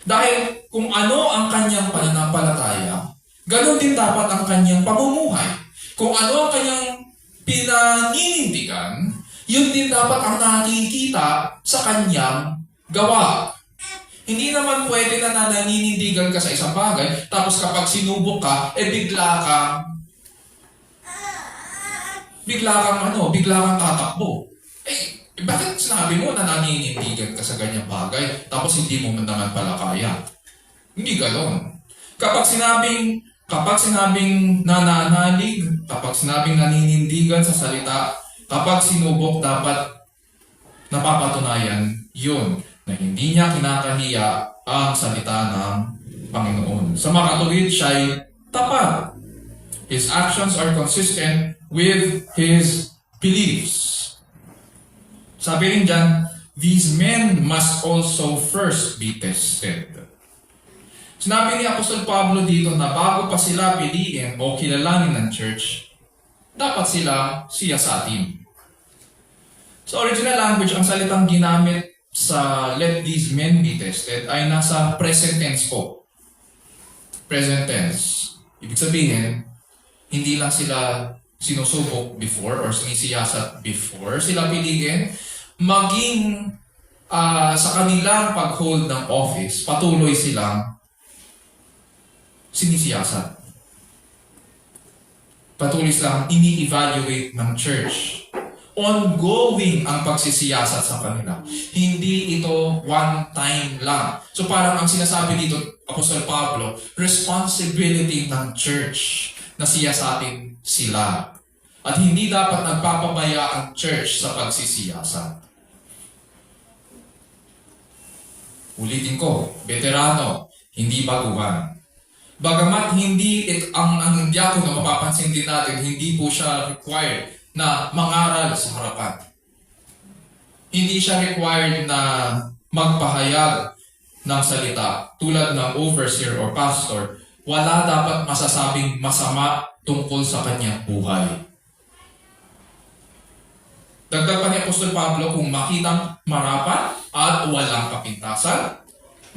Dahil kung ano ang kanyang pananampalataya, ganun din dapat ang kanyang pamumuhay. Kung ano ang kanyang pinaninindigan, yun din dapat ang nakikita sa kanyang gawa. Hindi naman pwede na naninindigan ka sa isang bagay, tapos kapag sinubok ka, bigla kang tatakbo. Bakit sinabi mo na naninindigan ka sa ganyang bagay, tapos hindi mo man naman pala kaya. Hindi ganon. Kapag sinabing nananalig, kapag sinabing naninindigan sa salita, kapag sinubok, dapat napapatunayan yun na hindi niya kinakahiya ang salita ng Panginoon. Sa makatuwid, siya'y tapat. His actions are consistent with his beliefs. Sabi rin dyan, these men must also first be tested. Sinabi ni Apostol Pablo dito na bago pa sila piliin o kilalanin ng church, dapat sila siyasatin. Sa original language, ang salitang ginamit sa let these men be tested ay nasa present tense po. Present tense. Ibig sabihin, hindi lang sila sinusubok before or sinisiyasat before sila piliin, maging sa kanilang pag-hold ng office, patuloy silang sinisiyasat. Patuloy silang ini-evaluate ng church. Ongoing ang pagsisiyasat sa kanila. Hindi ito one time lang. So parang ang sinasabi dito, Apostol Pablo, responsibility ng church na siyasatin sila. At hindi dapat nagpapabaya ang church sa pagsisiyasat. Ulitin ko, veterano, hindi baguhan. Bagamat hindi ang diakono, mapapansin din natin, hindi po siya required na mangaral sa harapan. Hindi siya required na magpahayag ng salita tulad ng overseer or pastor. Wala dapat masasabing masama tungkol sa kanyang buhay. Dagdag pa ni Apostol Pablo, kung makitang marapat at walang kapintasan,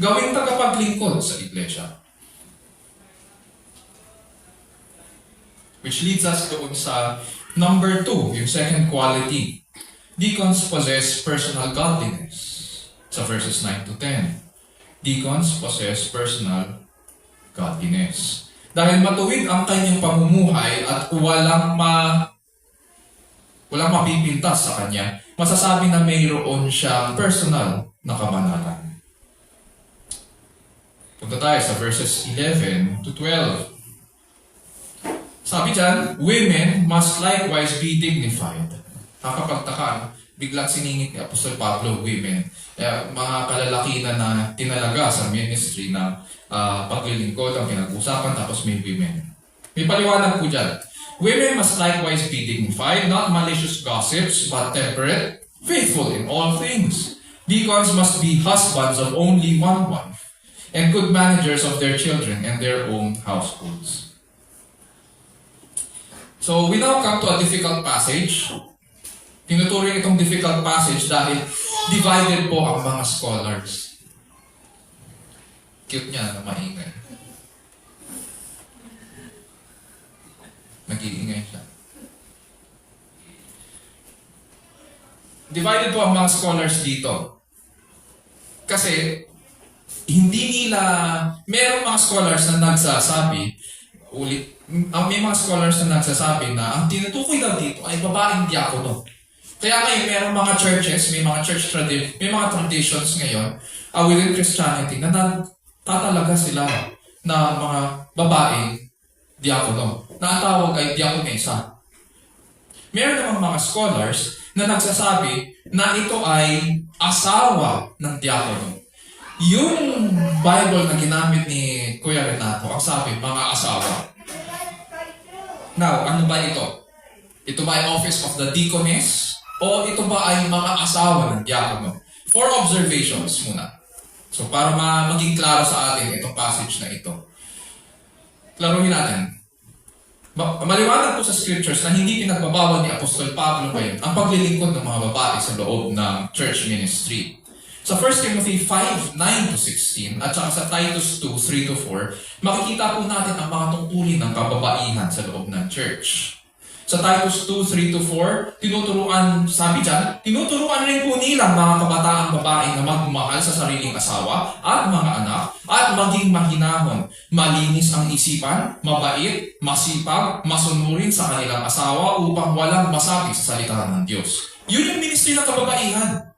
gawing tagapaglingkod sa iglesia. Which leads us doon sa number 2, yung second quality. Deacons possess personal godliness. Sa verses 9 to 10. Deacons possess personal godliness. Dahil matuwid ang kanyang pamumuhay at walang mapipintas sa kanya, masasabi na mayroon siyang personal na kabanalan. Punta tayo sa verses 11 to 12. Sabi dyan, women must likewise be dignified. Nakakapagtaka, biglang siningit ni Apostol Pablo, women. Mga kalalakihan na tinalaga sa ministry na paglilingkod ang pinag-usapan, tapos may women. May paliwanag po dyan. Women must likewise be dignified, not malicious gossips, but temperate, faithful in all things. Deacons must be husbands of only one wife, and good managers of their children and their own households. So, we now come to a difficult passage. Tinuturing itong difficult passage dahil divided po ang mga scholars. Cute niya na maingay. Nag-iingay siya. Divided po ang mga scholars dito. Kasi, merong mga scholars na nagsasabi, may mga scholars na nagsasabi na ang tinutukoy daw dito ay babaeng diakono. Kaya ngayon, merong mga churches, may mga traditions ngayon within Christianity na tatalaga sila na mga babaeng diakono. Na ang tawag ay diakonesa. Meron namang mga scholars na nagsasabi na ito ay asawa ng diakono. Yung Bible na ginamit ni Kuya Renato, ang sabi, mga asawa. Now, ano ba ito? Ito ba ay office of the deaconess? O ito ba ay mga asawa ng diakono? 4 observations muna. So, para maging klaro sa atin itong passage na ito. Klaruhin natin. Maliwanag po sa scriptures na hindi pinagbabawal ni Apostol Pablo ngayon ang paglilingkod ng mga babae sa loob ng church ministry. Sa 1 Timothy 5:9 to 16 at saka sa Titus 2:3 to 4, makikita po natin ang mga tungkulin ng kababaihan sa loob ng church. Sa Titus 2:3 to 4, tinuturuan rin po nila mga kabataang babae na magmahal sa sariling asawa at mga anak at maging mahinahon, malinis ang isipan, mabait, masipag, masunurin sa kanilang asawa upang walang masabi sa salita ng Diyos. Yun yung ministry ng kababaihan.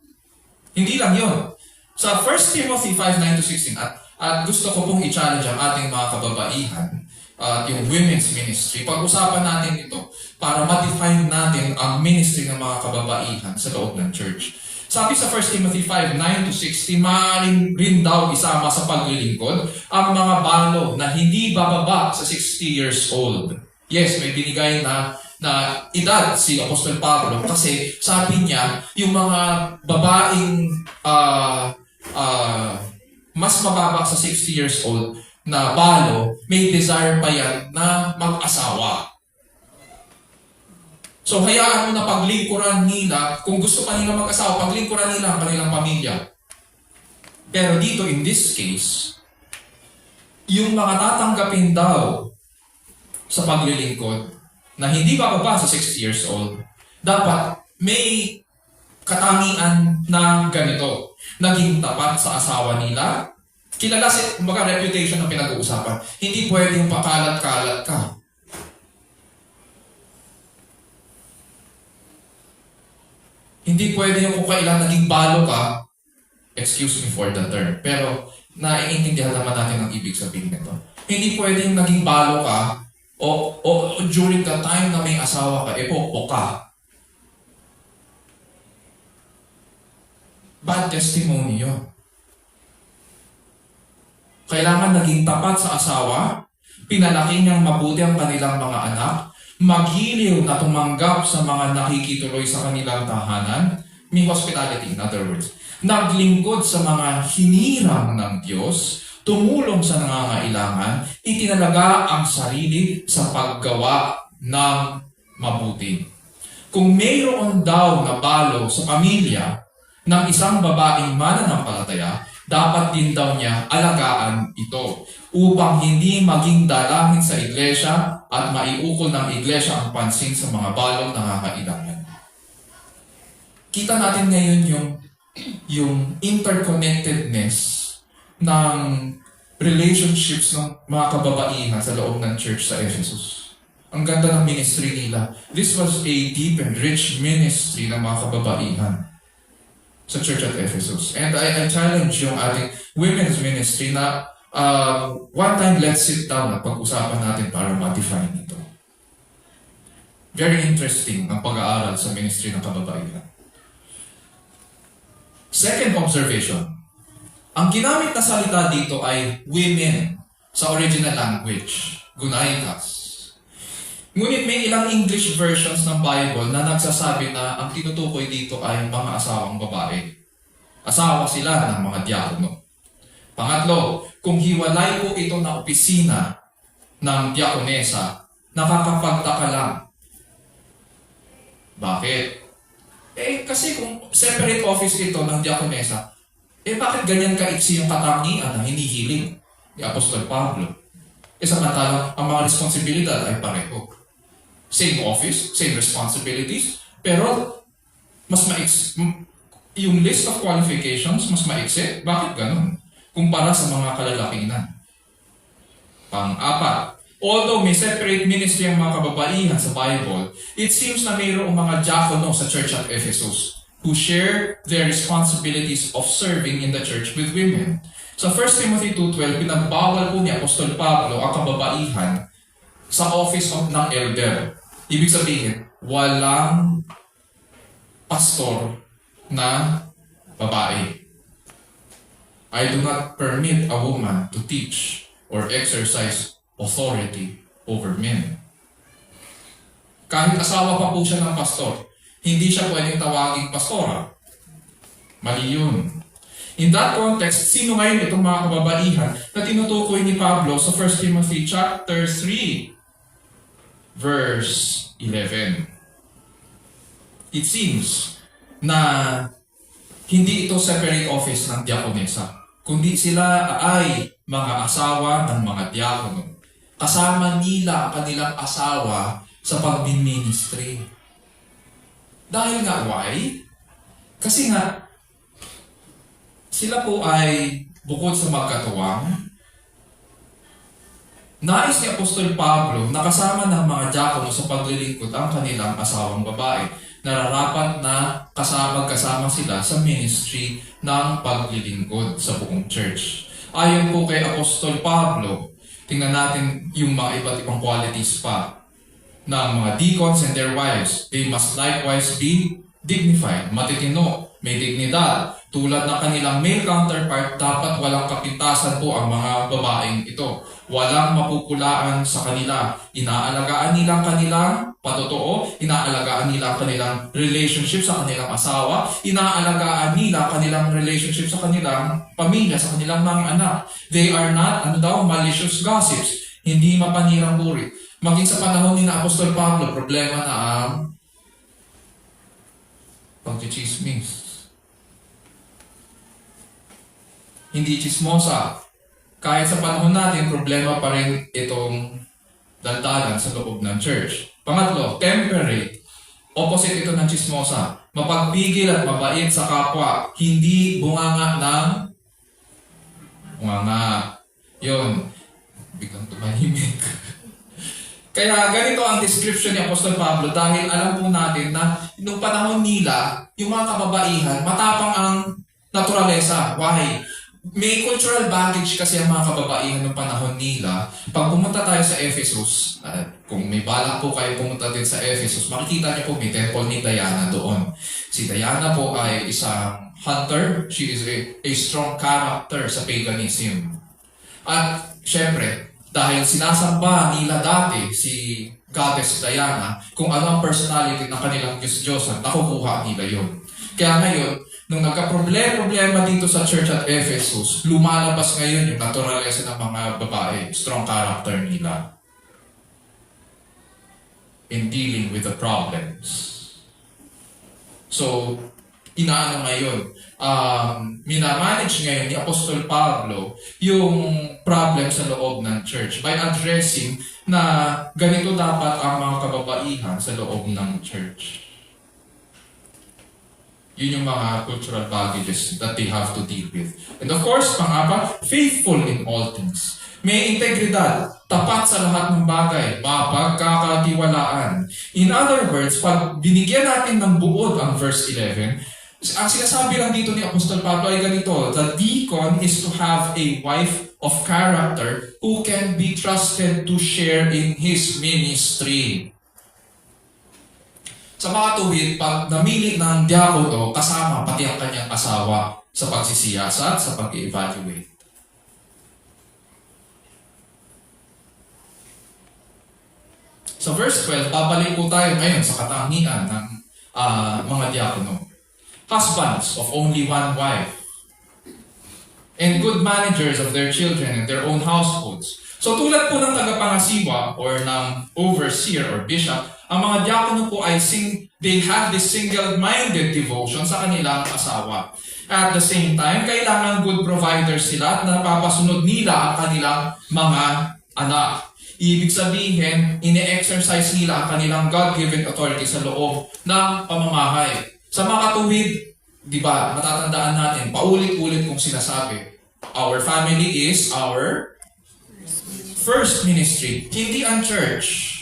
Hindi lang yun. Sa 1 Timothy 5:9-16, at gusto ko pong i-challenge ang ating mga kababaihan at yung women's ministry. Pag-usapan natin ito para ma-define natin ang ministry ng mga kababaihan sa loob ng church. Sabi sa 1 Timothy 5:9-16, maaaring rin daw isama sa paglilingkod ang mga balo na hindi bababa sa 60 years old. Yes, may binigay na edad si Apostol Pablo kasi sabi niya, yung mga babaeng mas mababa sa 60 years old na balo, may desire pa yan na mag-asawa. So, hayaan mo na paglingkuran nila, kung gusto pa nila mag-asawa, paglingkuran nila ang kanilang pamilya. Pero dito, in this case, yung mga tatanggapin daw sa paglilingkod na hindi bababa sa 60 years old, dapat may katangian na ganito. Naging tapat sa asawa nila. Kilala kumbaga reputation ang pinag-uusapan. Hindi pwedeng pakalat-kalat ka. Hindi pwede yung kung kailan naging balo ka, excuse me for the term, pero naiintindihan naman natin ang ibig sabihin nito. Hindi pwede yung naging balo ka o during the time na may asawa ka, pokpok ka. Bad testimony yun. Kailangan naging tapat sa asawa, pinalaki niyang mabuti ang kanilang mga anak, magiliw na tumanggap sa mga nakikituloy sa kanilang tahanan, may hospitality, in other words. Naglingkod sa mga hinirang ng Diyos, tumulong sa nangangailangan, itinalaga ang sarili sa paggawa ng mabuti. Kung mayroon daw na balo sa pamilya ng isang babaeng mananampalataya, dapat din daw niya alagaan ito upang hindi maging dalangin sa iglesia at maiukol ng iglesia ang pansin sa mga balong nangangailangan. Kita natin ngayon yung interconnectedness ng relationships ng mga kababaihan sa loob ng church sa Ephesus. Ang ganda ng ministry nila. This was a deep and rich ministry ng mga kababaihan sa church at Ephesus. And I challenge yung ating women's ministry na one time let's sit down at pag-usapan natin para ma-define ito. Very interesting ang pag-aaral sa ministry ng kababaihan. Second observation. Ang ginamit na salita dito ay women sa original language, gunaitas. Ngunit may ilang English versions ng Bible na nagsasabi na ang tinutukoy dito ay mga asawang babae. Asawa sila ng mga diakono. Pangatlo, kung hiwalay po ito na opisina ng diakonesa, nakakapagtaka lang. Bakit? Kasi kung separate office ito ng diakonesa, bakit ganyan kaiksi yung katangian na hinihiling ni Apostol Pablo? Samantalang ang mga responsibilidad ay pareho. Same office, same responsibilities, pero mas yung list of qualifications mas maiksi. Bakit ganun? Kumpara sa mga kalalakinan. Pang-apat, although may separate ministry ang mga kababaihan sa Bible, it seems na mayroong mga diakono sa church at Ephesus who share their responsibilities of serving in the church with women. Sa 1 Timothy 2:12, pinagbawal po ni Apostol Pablo ang kababaihan sa office ng elder. Ibig sabihin, walang pastor na babae. I do not permit a woman to teach or exercise authority over men. Kahit asawa pa po siya ng pastor, hindi siya pwedeng tawaging pastora. Mali yun. In that context, sino ngayon itong mga kababaihan na tinutukoy ni Pablo sa 1 Timothy chapter 3, verse 11? It seems na hindi ito separate office ng diakonesa, kundi sila ay mga asawa ng mga diakono. Kasama nila ang kanilang asawa sa pagmin-ministry. Dahil nga why? Kasi nga, sila po ay bukod sa magkatuwang, Nais ni Apostol Pablo na kasama ng mga diakono sa paglilingkod ang kanilang asawang babae. Nararapat na kasama sila sa ministry ng paglilingkod sa buong church. Ayon po kay Apostol Pablo, tingnan natin yung mga iba't ibang qualities pa ng mga deacons and their wives. They must likewise be dignified, matitino, may dignidad. Tulad ng kanilang male counterpart, dapat walang kapintasan po ang mga babaeng ito. Walang mapupulaan sa kanila. Inaalagaan nila ang kanilang patotoo, inaalagaan nila ang kanilang relationship sa kanilang asawa, inaalagaan nila ang kanilang relationship sa kanilang pamilya, sa kanilang mga anak. They are not, malicious gossips, hindi mapanirang buri. Maging sa panahon ni na Apostol Pablo, problema na ang pagchichismis. Hindi chismosa. Kahit sa panahon natin, problema pa rin itong daldalan sa loob ng church. Pangatlo, temperate. Opposite ito ng chismosa. Mapagpigil at mabait sa kapwa. Hindi bunganga ng bunganga. Yun. Biglang tumahimik. Kaya ganito ang description ni Apostol Pablo dahil alam po natin na noong panahon nila, yung mga kababaihan, matapang ang naturalesa. Why? May cultural baggage kasi ang mga kababaihan noong panahon nila. Pag pumunta tayo sa Ephesus, kung may balak po kayo pumunta din sa Ephesus, makikita niyo po may temple ni Diana doon. Si Diana po ay isang hunter. She is a strong character sa paganism. At syempre, dahil sinasamba nila dati si Goddess Diana, kung ano ang personality ng kanilang Diyos-Diyosan, nakukuha nila yun. Kaya ngayon, nung nagka-problema dito sa church at Ephesus, lumalabas ngayon yung naturalesa ng mga babae, strong character nila in dealing with the problems. So, inaano ngayon, minamanage ngayon ni Apostol Pablo yung problem sa loob ng church by addressing na ganito dapat ang mga kababaihan sa loob ng church. Yun yung mga cultural baggages that they have to deal with. And of course, pang-apat, faithful in all things. May integridad, tapat sa lahat ng bagay, mapagkakatiwalaan. In other words, pag binigyan natin ng buod ang verse 11, ang sinasabi lang dito ni Apostol Pablo ay ganito, the deacon is to have a wife of character who can be trusted to share in his ministry. Sa mga tuwid, pag namili ng diakono, kasama pati ang kanyang asawa sa pagsisiyasat, sa pag-evaluate. Sa verse 12, babalik po tayo ngayon sa katangian ng mga diakono. Husbands of only one wife, and good managers of their children and their own households. So tulad po ng tagapangasiwa or ng overseer or bishop, ang mga diakono po ay they have this single-minded devotion sa kanilang asawa. At the same time, kailangan good providers sila at napapasunod nila ang kanilang mga anak. Ibig sabihin, ine-exercise nila ang kanilang God-given authority sa loob ng pamamahay. Sa mga katuwid, di ba, matatandaan natin, paulit-ulit kong sinasabi, our family is our first ministry, hindi ang church.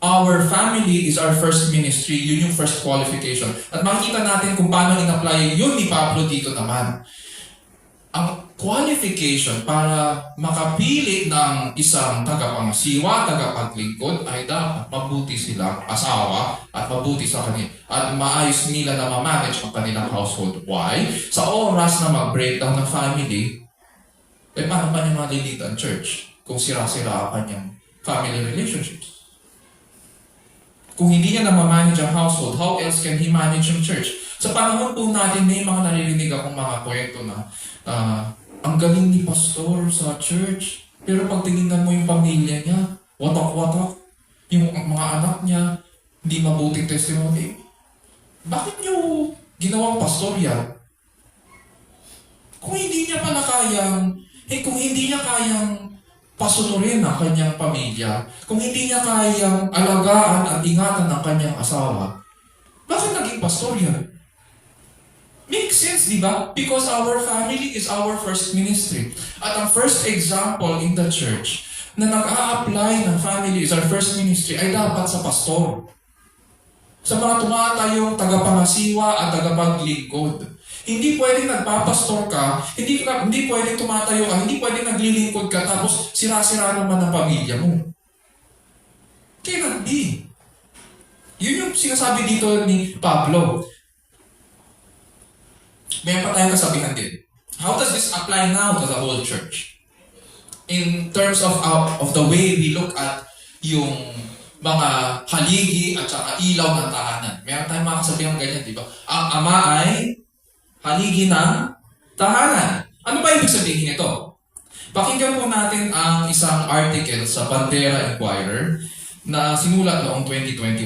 Our family is our first ministry, yun yung first qualification. At makikita natin kung paano in-apply yun ni Pablo dito naman. Ang qualification para makapili ng isang tagapangasiwa, tagapaglingkod ay dapat mabuti silang asawa at mabuti sa kanila at maayos nila na ma-manage ang kanilang household. Why? Sa oras na mag-breakdown ng family, paano pa niya malilid ang church kung sira-sira ang kanyang family relationships? Kung hindi niya na ma-manage ang household, how else can he manage yung church? Sa panahon po natin, may mga naririnig akong mga kwento na ang galing ni pastor sa church, pero pag tinignan mo yung pamilya niya, watak-watak, yung mga anak niya, hindi mabuting testimony. Bakit niyo ginawang pastor yan? Kung hindi niya pala kung hindi niya kayang pasunurin ang kanyang pamilya, kung hindi niya kayang alagaan at ingatan ang kanyang asawa, bakit naging pastor yan? Makes sense, di ba? Because our family is our first ministry. At ang first example in the church na nag-a-apply ng family is our first ministry ay dapat sa pastor. Sa mga tumatayong tagapangasiwa at tagapaglingkod. Hindi pwedeng nagpapastor ka, hindi pwedeng tumatayo ka, hindi pwedeng naglilingkod ka, tapos sira-sira naman ang pamilya mo. Cannot be. Yun yung sinasabi dito ni Pablo. May pa tayong kasabihan din. How does this apply now to the whole church? In terms of the way we look at yung mga haligi at saka ilaw ng tahanan. Meron tayong mga kasabihan ganyan, di ba? Ang ama ay haligi ng tahanan. Ano ba ibig sabihin nito? Pakinggan po natin ang isang article sa Bandera Inquirer na sinulat noong 2021.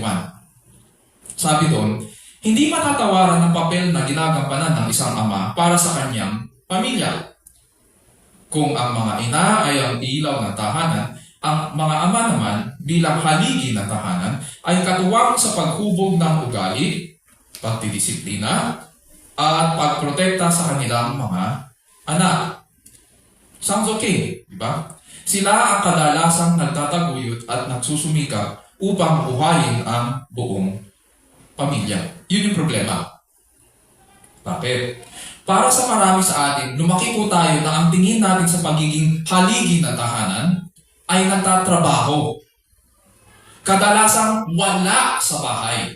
Sabi doon, hindi matatawaran ng papel na ginagampanan ng isang ama para sa kanyang pamilya. Kung ang mga ina ay ang ilaw ng tahanan, ang mga ama naman bilang haligi ng tahanan ay katuwang sa paghubog ng ugali, pagdidisiplina, at pagprotekta sa kanilang mga anak. Sounds okay, di ba? Sila ang kadalasang nagtataguyod at nagsusumikap upang buhayin ang buong pamilya. Yun yung problema. Bakit? Para sa marami sa atin, lumaki po tayo na ang tingin natin sa pagiging haligi ng tahanan ay nagtatrabaho. Kadalasang wala sa bahay.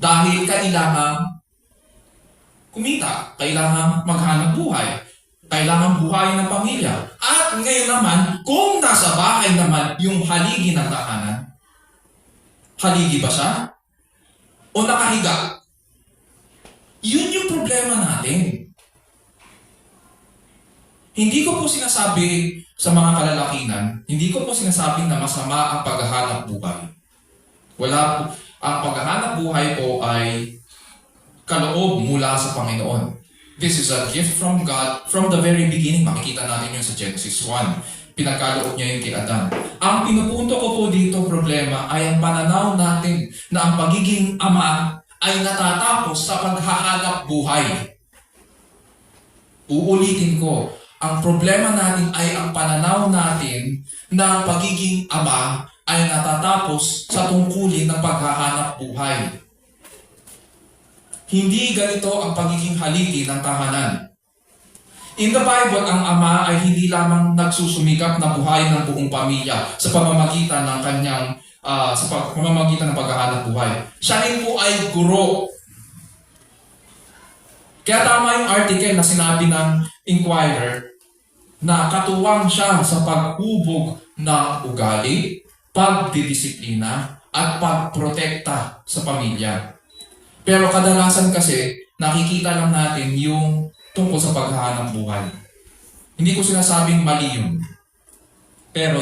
Dahil kailangan kumita, kailangan maghanap buhay, kailangan buhayin ng pamilya. At ngayon naman, kung nasa bahay naman yung haligi ng tahanan, haligi ba siya? O nakahiga? Yun yung problema natin. Hindi ko po sinasabi sa mga kalalakinan, hindi ko po sinasabing na masama ang paghahanap buhay. Wala po. Ang paghahanap buhay po ay kaloob mula sa Panginoon. This is a gift from God from the very beginning. Makikita natin yun sa Genesis 1. Pinagkaloob niya yun kay Adan. Ang pinupunto ko po dito problema ay ang pananaw natin na ang pagiging ama ay natatapos sa paghahanap buhay. Uulitin ko, ang problema natin ay ang pananaw natin na ang pagiging ama ay natatapos sa tungkulin ng paghahanap buhay. Hindi ganito ang pagiging haligi ng tahanan. In the Bible, ang ama ay hindi lamang nagsusumikap na buhayin ng buong pamilya sa pamamagitan ng kanyang pamamagitan ng paghahanap buhay. Siya rin po ay guro. Kaya tama yung article na sinabi ng Inquirer na katuwang siya sa paghubog ng ugali, pagdidisiplina, at pagprotekta sa pamilya. Pero kadalasan kasi, nakikita lang natin yung tungkol sa paghahanap buhay. Hindi ko sinasabing mali yun. Pero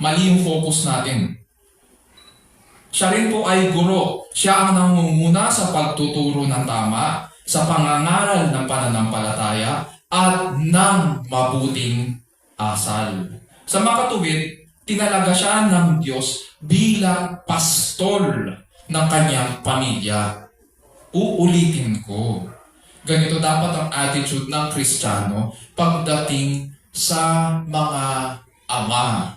mali yung focus natin. Siya rin po ay guro. Siya ang nangunguna sa pagtuturo ng tama, sa pangangaral ng pananampalataya, at ng mabuting asal. Sa makatuwid, tinalaga siya ng Diyos bilang pastol ng kanyang pamilya. Uulitin ko. Ganito dapat ang attitude ng Kristiyano pagdating sa mga ama.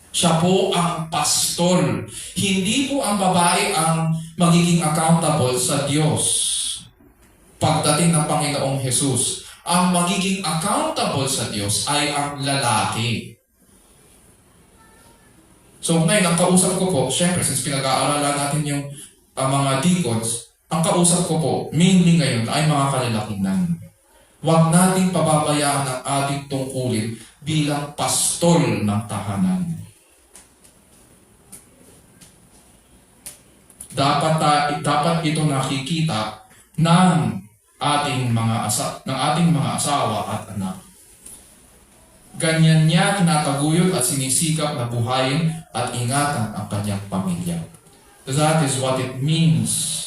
Siya po ang pastol. Hindi po ang babae ang magiging accountable sa Diyos. Pagdating ng Panginoong Jesus, ang magiging accountable sa Diyos ay ang lalaki. So ngayon, ang kausap ko po, syempre, since pinag-aaralan natin yung mga deacons, ang kausap ko po, mainly ngayon, ay mga kalalakinan. Huwag nating pababayaan ang ating tungkulin bilang pastol ng tahanan. Dapat ito nakikita ng ating mga asawa at anak. Ganyan niya tinataguyod at sinisikap na buhayin at ingatan ang kanyang pamilya. That is what it means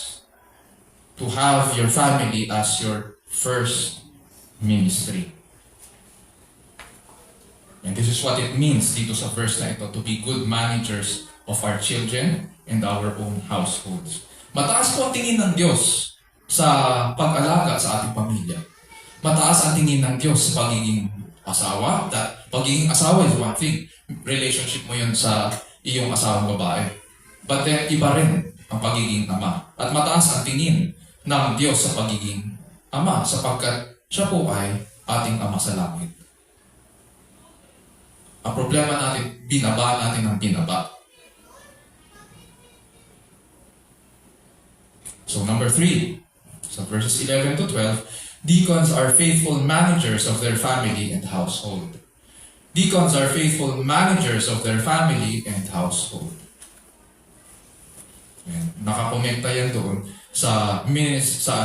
to have your family as your first ministry. And this is what it means dito sa verse na ito, to be good managers of our children and our own households. Mataas po ang tingin ng Diyos sa pag-alaga sa ating pamilya. Mataas ang tingin ng Diyos sa pagiging asawa. Pagiging asawa is one thing. Relationship mo yun sa iyong asawang babae. But then, iba rin ang pagiging ama. At mataas ang tingin ng Diyos sa pagiging ama sapagkat siya po ay ating ama sa langit. Ang problema natin, binaba natin ng binaba. So number 3, so verses 11 to 12, deacons are faithful managers of their family and household. Deacons are faithful managers of their family and household. Ayan, nakakomenta yan doon sa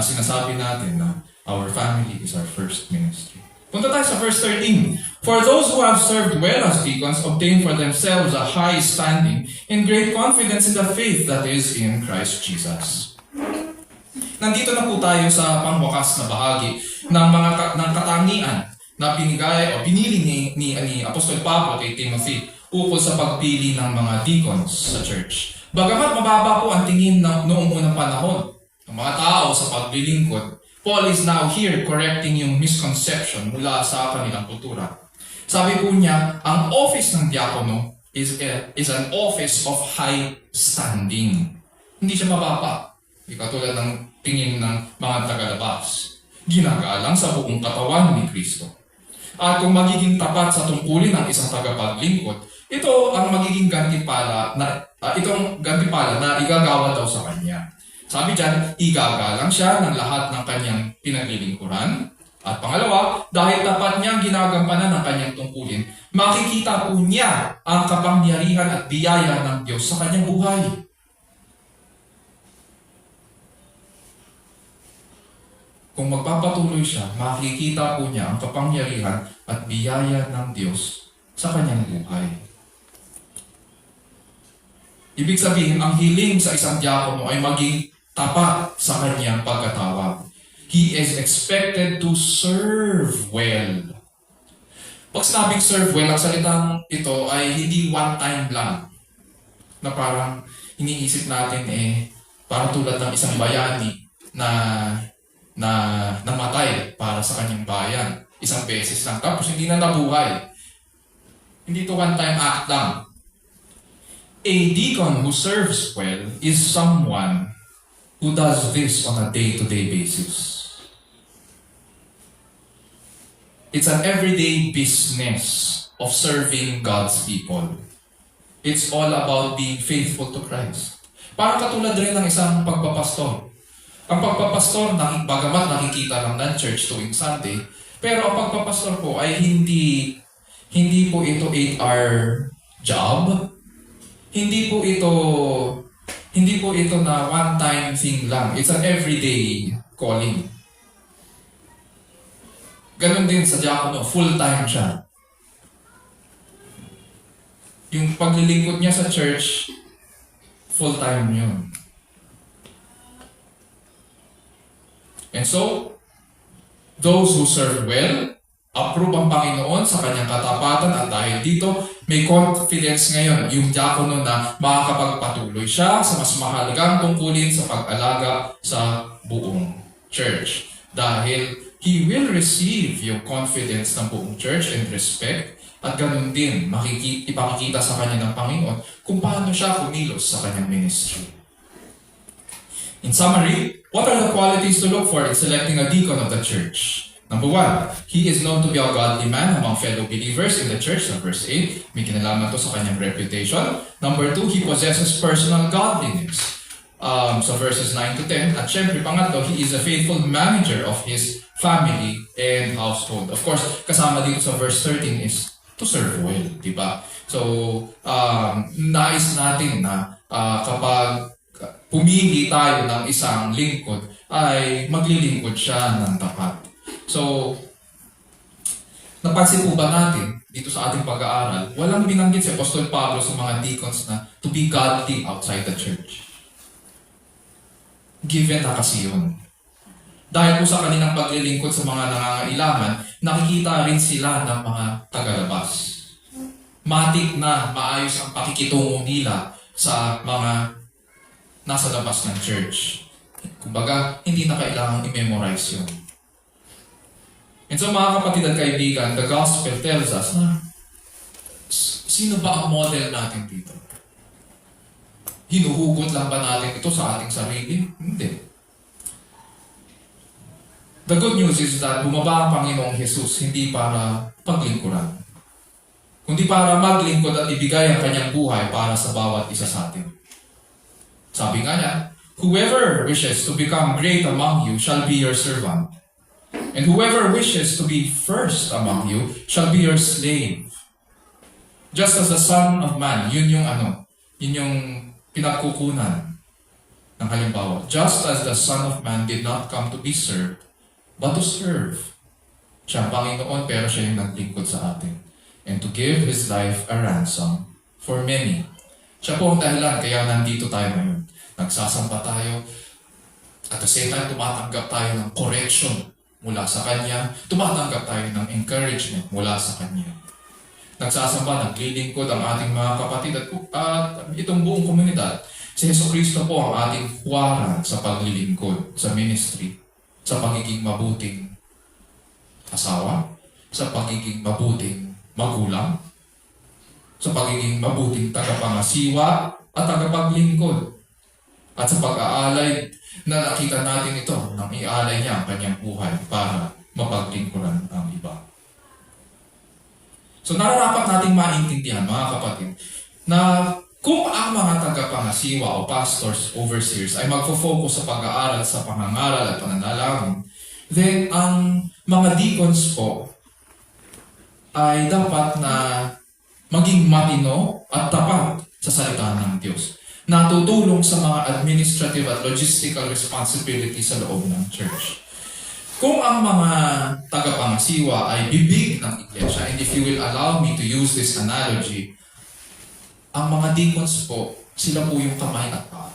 sinasabi natin na our family is our first ministry. Punta tayo sa verse 13. For those who have served well as deacons obtain for themselves a high standing and great confidence in the faith that is in Christ Jesus. Nandito na po tayo sa pangwakas na bahagi ng katangian na binigay o binili ni Apostol Pablo kay Timothy ukol sa pagpili ng mga deacons sa church. Bagamat mababa po ang tingin noong unang panahon ng mga tao sa paglilingkod, Paul is now here correcting yung misconception mula sa kanilang kultura. Sabi po niya, ang office ng diakono is an office of high standing. Hindi siya mababa. Hindi katulad ng tingin ng mga tagalabas. Ginagalang sa buong katawan ni Kristo. At kung magiging tapat sa tungkulin ng isang tagapaglingkod, ito ang magiging gantimpala na igagawa daw sa kanya. Sabi dyan, igagalang siya ng lahat ng kanyang pinaglilingkuran. At pangalawa, dahil tapat niyang ginagampanan ng kanyang tungkulin, makikita po niya ang kapangyarihan at biyaya ng Diyos sa kanyang buhay. Kung magpapatuloy siya, makikita po niya ang kapangyarihan at biyaya ng Diyos sa kanyang buhay. Ibig sabihin, ang hiling sa isang diakono ay maging tapat sa kanyang pagkatawag. He is expected to serve well. Pag sinabing serve well, ang salitang ito ay hindi one time lang. Na parang iniisip natin parang tulad ng isang bayani na namatay para sa kanyang bayan. Isang beses lang. Tapos hindi na nabuhay. Hindi ito one time act lang. A deacon who serves well is someone who does this on a day-to-day basis. It's an everyday business of serving God's people. It's all about being faithful to Christ. Parang katulad rin ng isang pagpapastor. Ang pagpapastor, bagamat nakikita lang ng church tuwing Sunday, pero ang pagpapastor po ay hindi po ito 8-hour job. Hindi po ito na one-time thing lang. It's an everyday calling. Ganon din sa diakono, full-time siya. Yung paglilingkod niya sa church, full-time yun. And so, those who serve well, approve ang Panginoon sa kanyang katapatan at dahil dito, may confidence ngayon yung diakono na makakapagpatuloy siya sa mas mahalagang tungkulin sa pag-alaga sa buong church. Dahil he will receive yung confidence ng buong church and respect at ganun din ipakikita sa kanya ng Panginoon kung paano siya kumilos sa kanyang ministry. In summary, what are the qualities to look for in selecting a deacon of the church? Number 1, he is known to be a godly man among fellow believers in the church. So verse 8, may kinalaman to sa kanyang reputation. Number 2, he possesses personal godliness. So verses 9 to 10. At syempre, pangatlo, he is a faithful manager of his family and household. Of course, kasama dito sa verse 13 is to serve well, di ba? So, nais natin na kapag pumili tayo ng isang lingkod, ay maglilingkod siya ng tapat. So, napansin po ba natin dito sa ating pag-aaral, walang binanggit si Apostol Pablo sa mga deacons na to be godly outside the church. Given na kasi yun. Dahil po sa kanilang paglilingkod sa mga nangangailangan, nakikita rin sila ng mga tagalabas. Matik na maayos ang pakikitungo nila sa mga nasa labas ng church. Kumbaga, hindi na kailangang i-memorize yun. And so mga kapatid at kaibigan, the gospel tells us na sino ba ang model natin dito? Hinuhugot lang ba natin ito sa ating sarili? Hindi. The good news is that bumaba ang Panginoong Jesus hindi para paglingkuran, kundi para maglingkod at ibigay ang kanyang buhay para sa bawat isa sa atin. Sabi nga niya, whoever wishes to become great among you shall be your servant. And whoever wishes to be first among you shall be your slave. Just as the Son of Man, yun yung pinagkukunan ng halimbawa. Just as the Son of Man did not come to be served, but to serve. Siya ang Panginoon, pero siya yung naglingkod sa atin. And to give His life a ransom for many. Siya po ang dahilan, kaya nandito tayo ngayon. Nagsasamba tayo, at the same time, tumatanggap tayo ng correction mula sa Kanya. Tumatanggap tayo ng encouragement mula sa Kanya. Nagsasamba, naglilingkod ang ating mga kapatid at itong buong komunidad. Si Jesucristo po ang ating huwaran sa paglilingkod, sa ministry, sa pagiging mabuting asawa, sa pagiging mabuting magulang, sa pagiging mabuting tagapangasiwa at tagapaglingkod, at sa pag-aalay na nakita natin ito nang ialay niya ang kanyang buhay para mapaglingkuran ang iba. So nararapat nating maintindihan, mga kapatid, na kung ang mga tagapangasiwa o pastors, overseers ay magfo-focus sa pag-aaral, sa pangangaral at pananalangin, then ang mga deacons po ay dapat na maging matino at tapat sa salita ng Diyos. Natutulong sa mga administrative at logistical responsibilities sa loob ng church. Kung ang mga tagapangasiwa ay bibig ng iglesia, and if you will allow me to use this analogy, ang mga deacons po, sila po yung kamay at paa.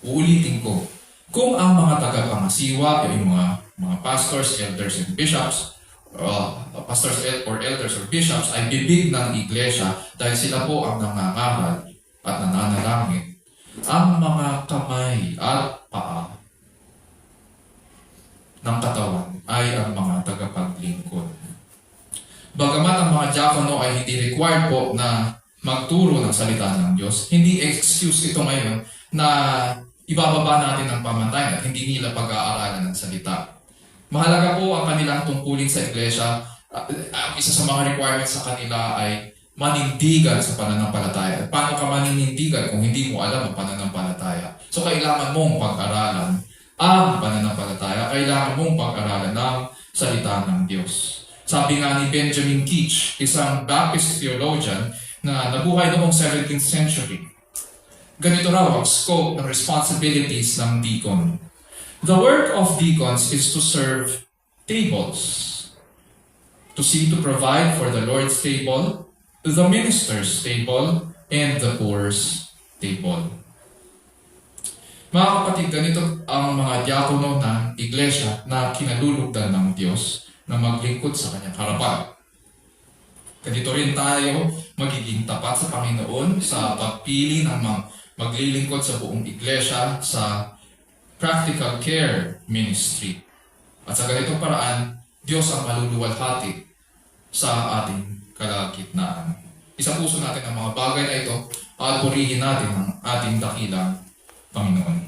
Uulitin ko, kung ang mga tagapangasiwa, yung mga pastors, elders, and bishops, or elders or bishops ay bibig ng iglesia dahil sila po ang nangangaral at nananalangin, ang mga kamay at paa ng katawan ay ang mga tagapaglingkod. Bagamat ang mga diakono ay hindi required po na magturo ng salita ng Diyos, hindi excuse ito ngayon na ibababa natin ang pamantayan at hindi nila pag-aaralan ng salita. Mahalaga po ang kanilang tungkulin sa iglesia. Isa sa mga requirements sa kanila ay manindigan sa pananampalataya. Paano ka maninindigan kung hindi mo alam ang pananampalataya? So kailangan mong pag-aralan ang pananampalataya, kailangan mong pag-aralan ng salita ng Diyos. Sabi nga ni Benjamin Keach, isang Baptist theologian na nabuhay noong 17th century, ganito raw ang scope ng responsibilities ng deacon. The work of deacons is to serve tables, to see to provide for the Lord's table, the minister's table, and the poor's table. Mga kapatid, ganito ang mga diakono ng iglesia na kinalulugdan ng Diyos na maglingkod sa kanyang harapan. Ganito rin tayo magiging tapat sa Panginoon sa pagpili ng mga maglilingkod sa buong iglesia sa practical care ministry. At sa ganitong paraan, Diyos ang maluluwalhati sa ating kalagitnaan. Isapuso natin ang mga bagay na ito at purihin natin ang ating dakilang Panginoon.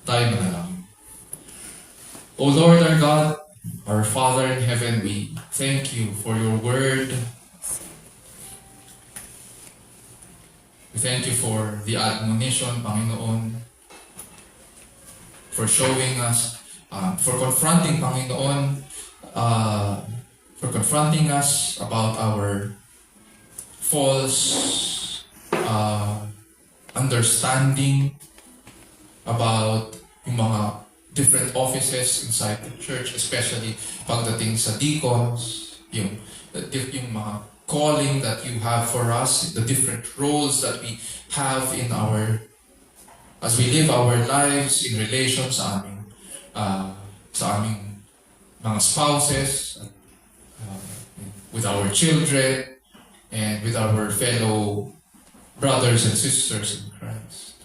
Tayo manalangin. O Lord our God, our Father in heaven, we thank you for your word. We thank you for the admonition, Panginoon, for showing us, for confronting, Panginoon, for confronting us about our false understanding about yung mga different offices inside the church, especially pagdating sa deacons, yung mga calling that you have for us, the different roles that we have in as we live our lives in relation sa aming mga spouses, with our children, and with our fellow brothers and sisters in Christ.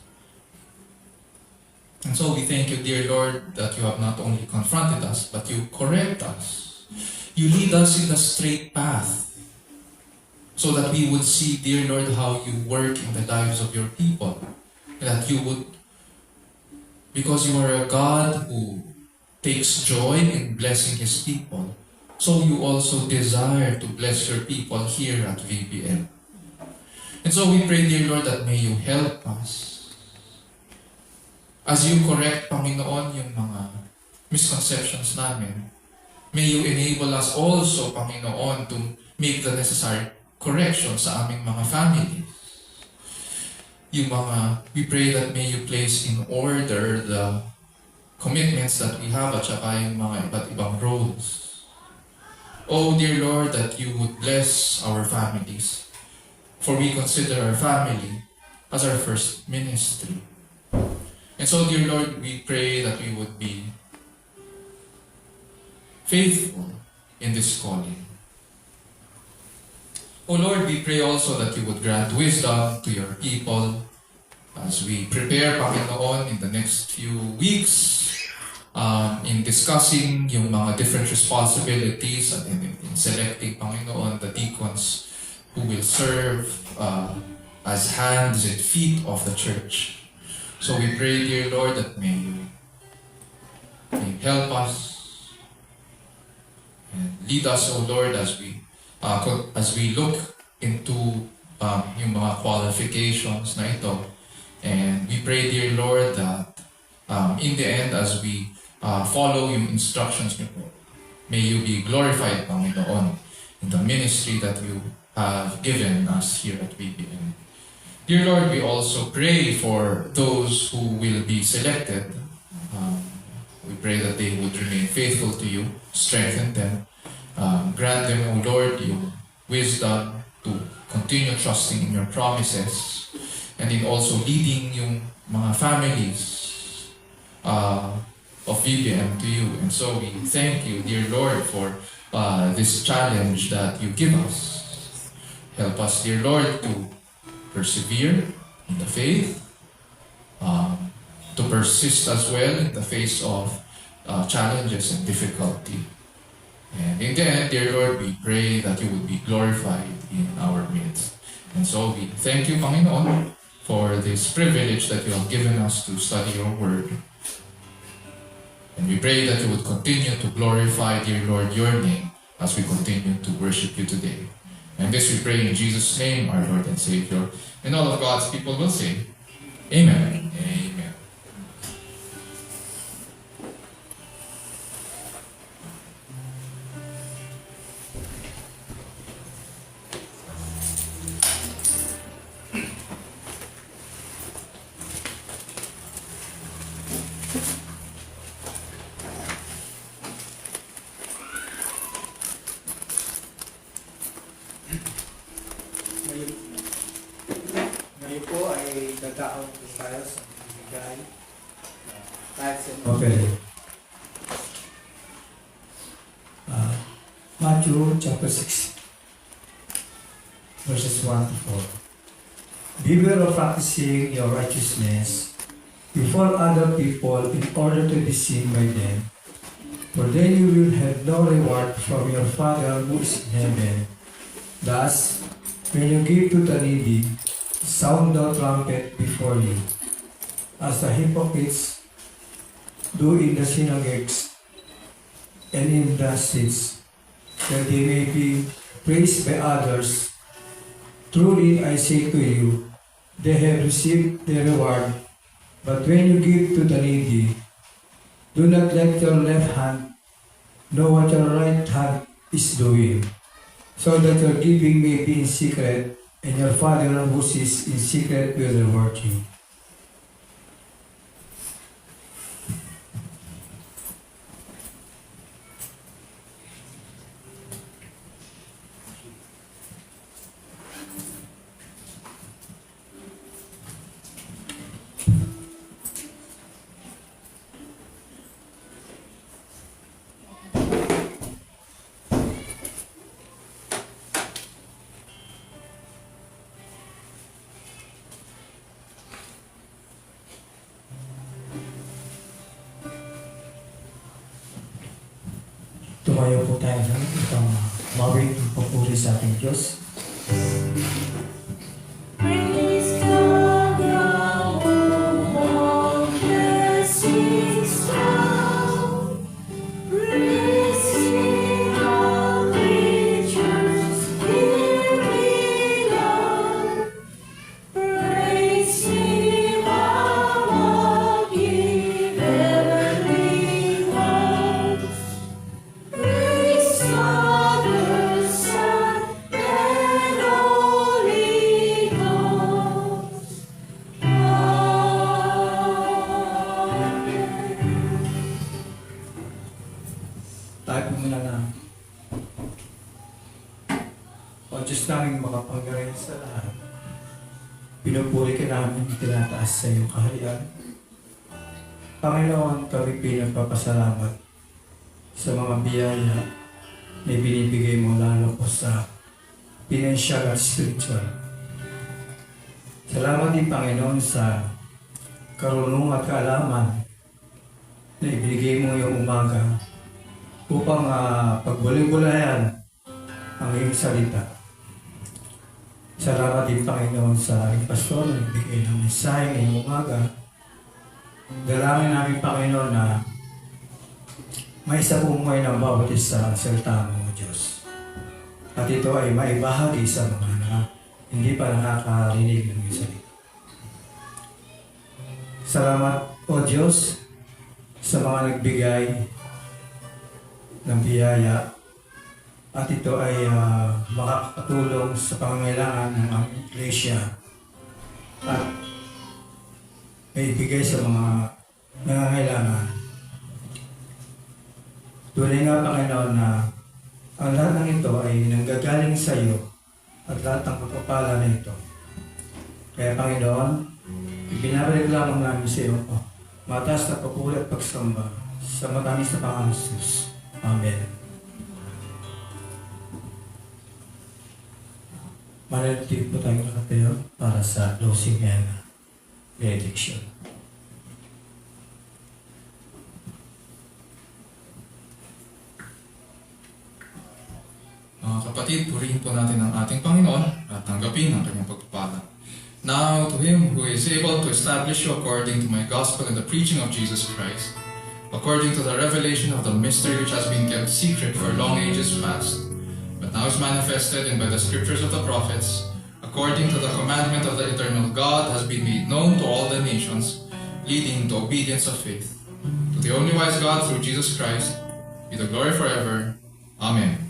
And so we thank you, dear Lord, that you have not only confronted us, but you correct us. You lead us in the straight path so that we would see, dear Lord, how you work in the lives of your people. That you would, because you are a God who takes joy in blessing his people, so you also desire to bless your people here at VBM. And so we pray, dear Lord, that may you help us as you correct, Panginoon, yung mga misconceptions namin. May you enable us also, Panginoon, to make the necessary correction sa aming mga families. We pray that may you place in order the commitments that we have at saka yung mga iba't ibang roles. Oh, dear Lord, that you would bless our families. For we consider our family as our first ministry. And so, dear Lord, we pray that we would be faithful in this calling. O Lord, we pray also that you would grant wisdom to your people as we prepare, Panginoon, in the next few weeks in discussing yung mga different responsibilities and in selecting, Panginoon, the deacons who will serve as hands and feet of the church. So we pray, dear Lord, that may you help us and lead us, O Lord, as we look into yung mga qualifications na ito. And we pray, dear Lord, that in the end, as we follow yung instructions niyo po, may you be glorified, Panginoon, in the ministry that you have given us here at BBM. Dear Lord, we also pray for those who will be selected. We pray that they would remain faithful to you, strengthen them, grant them, O Lord, yung wisdom to continue trusting in your promises, and in also leading yung mga families of VBM to you. And so we thank you, dear Lord, for this challenge that you give us. Help us, dear Lord, to persevere in the faith, to persist as well in the face of challenges and difficulty. And in the end, dear Lord, we pray that you would be glorified in our midst. And so we thank you, Panginoon, for this privilege that you have given us to study your word. And we pray that you would continue to glorify, dear Lord, your name as we continue to worship you today. And this we pray in Jesus' name, our Lord and Savior. And all of God's people will say, Amen. Amen. Ngayon po ay dadaon po tayo sa bigay tithes and Okay. Matthew chapter 6, verses 1 to 4. Beware of practicing your righteousness before other people in order to be seen by them, for then you will have no reward from your Father who is in heaven. Thus, when you give to the needy, sound the trumpet before you, as the hypocrites do in the synagogues and in the streets, that they may be praised by others. Truly I say to you, they have received their reward. But when you give to the needy, do not let your left hand know what your right hand is doing, so that your giving may be in secret, and your Father who sees in secret will reward you. Tumayo po tayo sa itong mawin ng papuri sa ating Diyos. Praise God, all blessings down. Praise Him, all creatures here below. Praise Him, all ye heavenly hosts. Praise Father, Son, and Holy Ghost. Amen. Tayo po muna na. O Diyos naming makapangyarihan sa lahat, pinupuri ka namin, tinataas sa iyong kaharian. Panginoon, kami pinagpapasalamat sa mga biyaya na binibigay mo lalo po sa pinansyal at spiritual. Salamat din, Panginoon, sa karunungan at kaalaman na ibinigay mo yung umaga upang pagbuli-bulayan ang iyong salita. Salamat din, Panginoon, sa iyong pastor na nagbigay ng mensahe ngayong umaga. Dalangin namin, Panginoon, na may isa pong may nababatis sa salita mo, Diyos. At ito ay maibahagi sa mga na hindi pa nakakarinig ng iyong salita. Salamat, O Diyos, sa mga nagbigay ng biyaya at ito ay makakatulong sa pangangailangan ng aming iglesia at may ibigay sa mga nangangailangan. Tunay nga, Panginoon, na ang lahat ng ito ay nanggagaling sa iyo at lahat ng pagpapala na ito. Kaya, Panginoon, ibinabalik lamang namin sa iyo po. Mataas na papuri at pagsamba sa matamis na Panginoon Jesus. Amen. Manatili po tayo nakatayo para sa closing and benediction. Mga kapatid, purihin po natin ang ating Panginoon at tanggapin ang kanyang pagpapala. Now, to Him who is able to establish you according to my gospel and the preaching of Jesus Christ, according to the revelation of the mystery which has been kept secret for long ages past, but now is manifested and by the scriptures of the prophets, according to the commandment of the eternal God, has been made known to all the nations, leading to obedience of faith. To the only wise God, through Jesus Christ, be the glory forever. Amen.